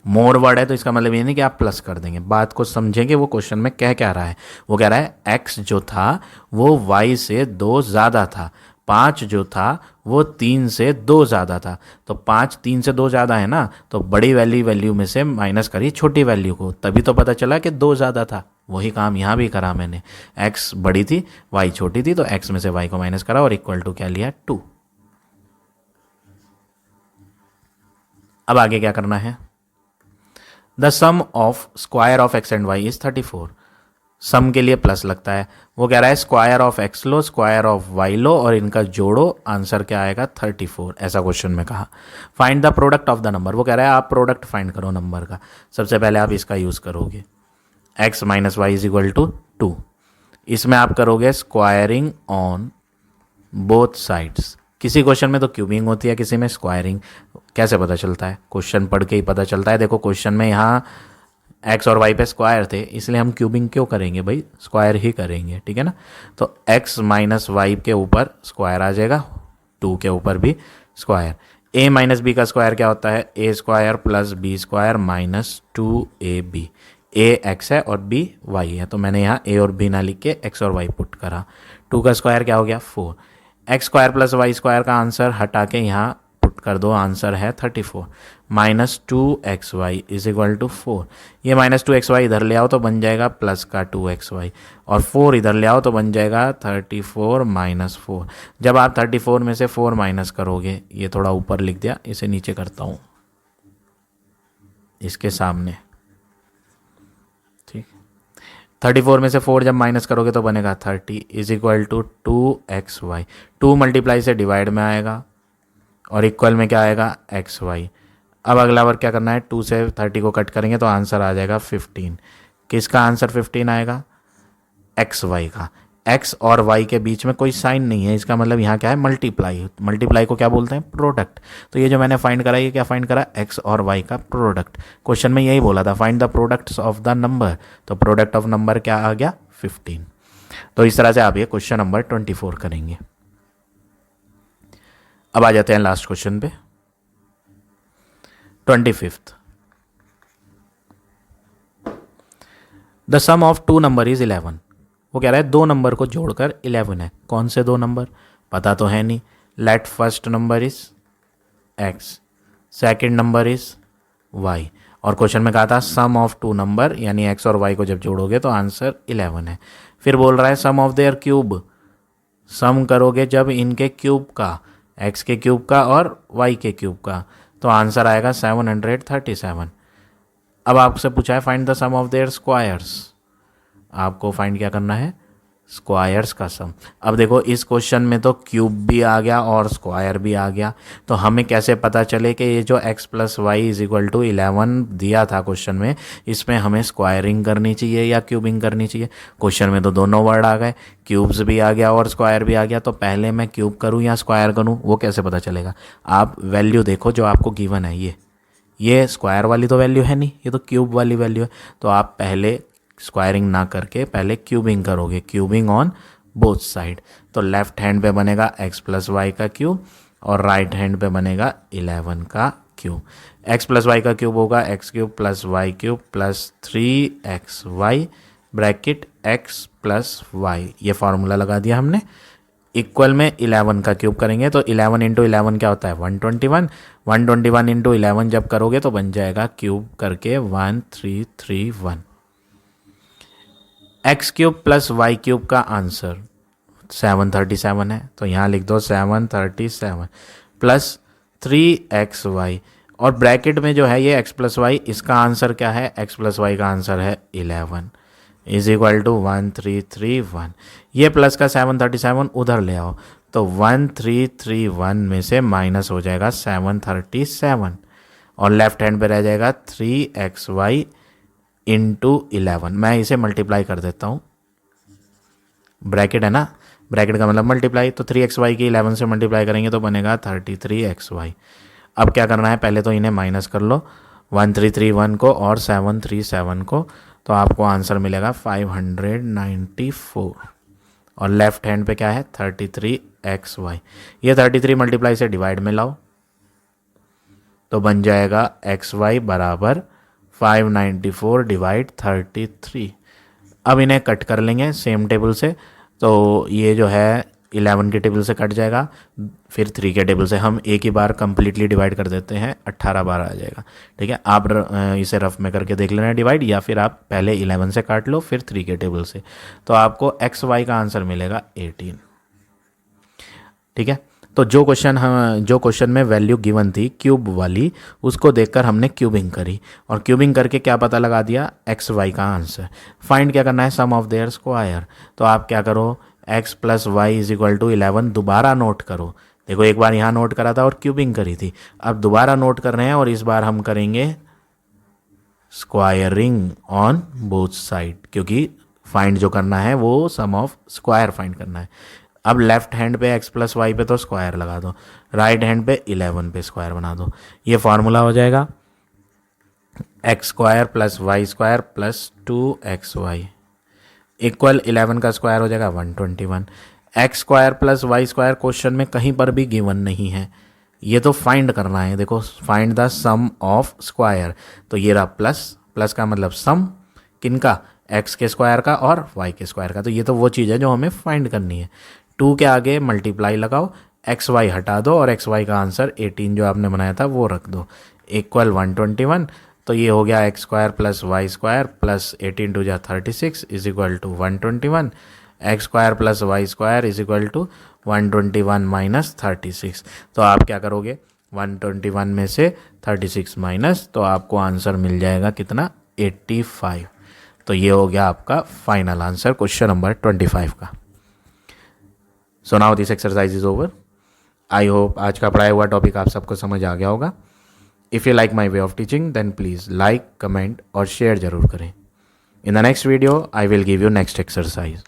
मोर वर्ड है तो इसका मतलब ये नहीं कि आप प्लस कर देंगे, बात को समझेंगे वो क्वेश्चन में कह क्या रहा है। वो कह रहा है x जो था वो y से 2 ज़्यादा था, 5 जो था वो 3 से 2 ज़्यादा था, तो 5 3 से 2 ज़्यादा है ना, तो बड़ी वैल्यू में से माइनस करी छोटी वैल्यू को, तभी तो पता चला कि 2 ज़्यादा था। वही काम यहाँ भी करा मैंने, x बड़ी थी y छोटी थी, तो x में से y को माइनस करा और इक्वल टू क्या लिया 2। अब आगे क्या करना है, the sum of square of x and y is 34। Sum के लिए प्लस लगता है, वो कह रहा है स्क्वायर ऑफ x लो, स्क्वायर ऑफ y लो और इनका जोड़ो, आंसर क्या आएगा 34, ऐसा क्वेश्चन में कहा। Find the product of the number, वो कह रहा है आप प्रोडक्ट फाइंड करो नंबर का। सबसे पहले आप इसका यूज़ करोगे, x minus Y is equal to 2, इसमें आप करोगे स्क्वायरिंग ऑन बोथ साइड्स। किसी क्वेश्चन में तो क्यूबिंग होती है, किसी में स्क्वायरिंग। कैसे पता चलता है, क्वेश्चन पढ़ के ही पता चलता है। देखो क्वेश्चन में यहाँ x और y पे स्क्वायर थे, इसलिए हम क्यूबिंग क्यों करेंगे भाई, स्क्वायर ही करेंगे, ठीक है ना। तो x माइनस वाई के ऊपर स्क्वायर आ जाएगा, 2 के ऊपर भी स्क्वायर। a माइनस बी का स्क्वायर क्या होता है, a square plus B square minus 2ab। a x है और b y है, तो मैंने यहाँ a और b ना लिख के x और y पुट करा। 2 का स्क्वायर क्या हो गया 4। X square plus Y square का आंसर हटा के यहाँ पुट कर दो, आंसर है 34। Minus 2xy is equal to 4। ये माइनस 2xy इधर ले आओ तो बन जाएगा प्लस का 2xy, और 4 इधर ले आओ तो बन जाएगा 34 माइनस 4। जब आप 34 में से 4 माइनस करोगे, ये थोड़ा ऊपर लिख दिया, इसे नीचे करता हूँ इसके सामने, ठीक। 34 में से 4 जब माइनस करोगे तो बनेगा 30 is equal to 2xy। 2 multiply से डिवाइड में आएगा और इक्वल में क्या आएगा xy। अब अगला वर्क क्या करना है, 2 से 30 को कट करेंगे तो आंसर आ जाएगा 15। किसका आंसर 15 आएगा, xy का। x और y के बीच में कोई साइन नहीं है, इसका मतलब यहाँ क्या है मल्टीप्लाई। मल्टीप्लाई को क्या बोलते हैं, प्रोडक्ट। तो ये जो मैंने फाइंड करा, ये क्या फाइंड करा, x और y का प्रोडक्ट। क्वेश्चन में यही बोला था, find the products of the number, तो प्रोडक्ट ऑफ नंबर क्या आ गया 15। तो इस तरह से आप ये क्वेश्चन नंबर 24 करेंगे। अब आ जाते हैं लास्ट क्वेश्चन पे, 25th। The sum of 2 number is 11। वो कह रहा है 2 नंबर को जोड़कर 11 है। कौन से 2 नंबर, पता तो है नहीं। Let first number is x, second number is y, और क्वेश्चन में कहा था सम ऑफ 2 नंबर, यानी x और y को जब जोड़ोगे तो आंसर 11 है। फिर बोल रहा है सम ऑफ देयर क्यूब, सम करोगे जब इनके क्यूब का, x के क्यूब का और y के क्यूब का, तो आंसर आएगा 737। अब आपसे पूछा है find the sum of their squares, आपको फाइंड क्या करना है, स्क्वायर्स का सम। अब देखो इस क्वेश्चन में तो क्यूब भी आ गया और स्क्वायर भी आ गया, तो हमें कैसे पता चले कि ये जो x plus Y is equal to 11 दिया था क्वेश्चन में, इसमें हमें स्क्वायरिंग करनी चाहिए या क्यूबिंग करनी चाहिए। क्वेश्चन में तो दोनों वर्ड आ गए, क्यूब्स भी आ गया और स्क्वायर भी आ गया, तो पहले मैं क्यूब करूँ या स्क्वायर करूँ, वो कैसे पता चलेगा। आप वैल्यू देखो जो आपको गिवन है, ये स्क्वायर वाली तो वैल्यू है नहीं, ये तो क्यूब वाली वैल्यू है। तो आप पहले स्क्वायरिंग ना करके पहले क्यूबिंग करोगे, क्यूबिंग ऑन बोथ साइड। तो लेफ्ट हैंड पे बनेगा x प्लस वाई का क्यूब और राइट हैंड पे बनेगा 11 का क्यूब। x प्लस वाई का क्यूब होगा x cube plus Y cube plus 3xy bracket x plus Y, ये फार्मूला लगा दिया हमने। इक्वल में 11 का क्यूब करेंगे तो 11 इंटू 11 क्या होता है 121। 121 इंटू 11 जब करोगे तो बन जाएगा क्यूब करके 1331। X cube plus Y cube का आंसर 737 है, तो यहाँ लिख दो 737 प्लस 3xy, और ब्रैकेट में जो है ये x प्लस वाई, इसका आंसर क्या है, x प्लस वाई का आंसर है 11 इज इक्वल टू 1331। ये प्लस का 737 उधर ले आओ तो 1331 में से माइनस हो जाएगा 737 और लेफ्ट हैंड पे रह जाएगा 3xy इंटू 11। मैं इसे मल्टीप्लाई कर देता हूँ, ब्रैकेट है ना, ब्रैकेट का मतलब मल्टीप्लाई, तो 3xy की 11 से मल्टीप्लाई करेंगे तो बनेगा 33xy। अब क्या करना है, पहले तो इन्हें माइनस कर लो, 1331 को और 737 को, तो आपको आंसर मिलेगा 594 और लेफ्ट हैंड पे क्या है 33xy। ये 33 मल्टीप्लाई से डिवाइड में लाओ तो बन जाएगा xy बराबर 594 डिवाइड 33। अब इन्हें कट कर लेंगे सेम टेबल से, तो ये जो है 11 के टेबल से कट जाएगा, फिर 3 के टेबल से। हम एक ही बार कंप्लीटली डिवाइड कर देते हैं, 18 बार आ जाएगा। ठीक है, आप इसे रफ में करके देख लेना डिवाइड, या फिर आप पहले 11 से काट लो फिर 3 के टेबल से, तो आपको एक्स वाई का आंसर मिलेगा 18। ठीक है, तो जो क्वेश्चन में वैल्यू गिवन थी क्यूब वाली, उसको देखकर हमने क्यूबिंग करी, और क्यूबिंग करके क्या पता लगा दिया, एक्स वाई का आंसर। फाइंड क्या करना है, सम ऑफ देयर स्क्वायर। तो आप क्या करो, x plus Y is equal to 11 दोबारा नोट करो। देखो एक बार यहाँ नोट करा था और क्यूबिंग करी थी, अब दोबारा नोट कर रहे हैं और इस बार हम करेंगे स्क्वायरिंग ऑन बोथ साइड, क्योंकि फाइंड जो करना है वो सम ऑफ स्क्वायर फाइंड करना है। अब लेफ्ट हैंड पे x प्लस वाई पे तो स्क्वायर लगा दो, राइट हैंड पे 11 पे स्क्वायर बना दो। ये फॉर्मूला हो जाएगा X square plus Y square plus 2xy equal 11 का स्क्वायर हो जाएगा 121। X square plus Y square question में कहीं पर भी गिवन नहीं है, ये तो फाइंड करना है। देखो find the sum of square, तो ये रहा प्लस, प्लस का मतलब सम किनका, एक्स के स्क्वायर का और वाई के स्क्वायर का। तो ये तो वो चीज़ है जो हमें फाइंड करनी है। 2 के आगे मल्टीप्लाई लगाओ, एक्स वाई हटा दो और एक्स वाई का आंसर 18 जो आपने बनाया था वो रख दो, इक्वल 121। तो ये हो गया X square plus Y square plus 18 two जा 36 is equal to 121। X square plus Y square is equal to 121 minus 36। तो आप क्या करोगे, 121 में से 36 माइनस, तो आपको आंसर मिल जाएगा कितना, 85। तो ये हो गया आपका फाइनल आंसर क्वेश्चन नंबर 25 का। So now this exercise is over. I hope आज का पढ़ाया हुआ टॉपिक आप सबको समझ आ गया होगा। If you like my way of teaching then please like, comment और शेयर जरूर करें। In the next video I will give you next exercise.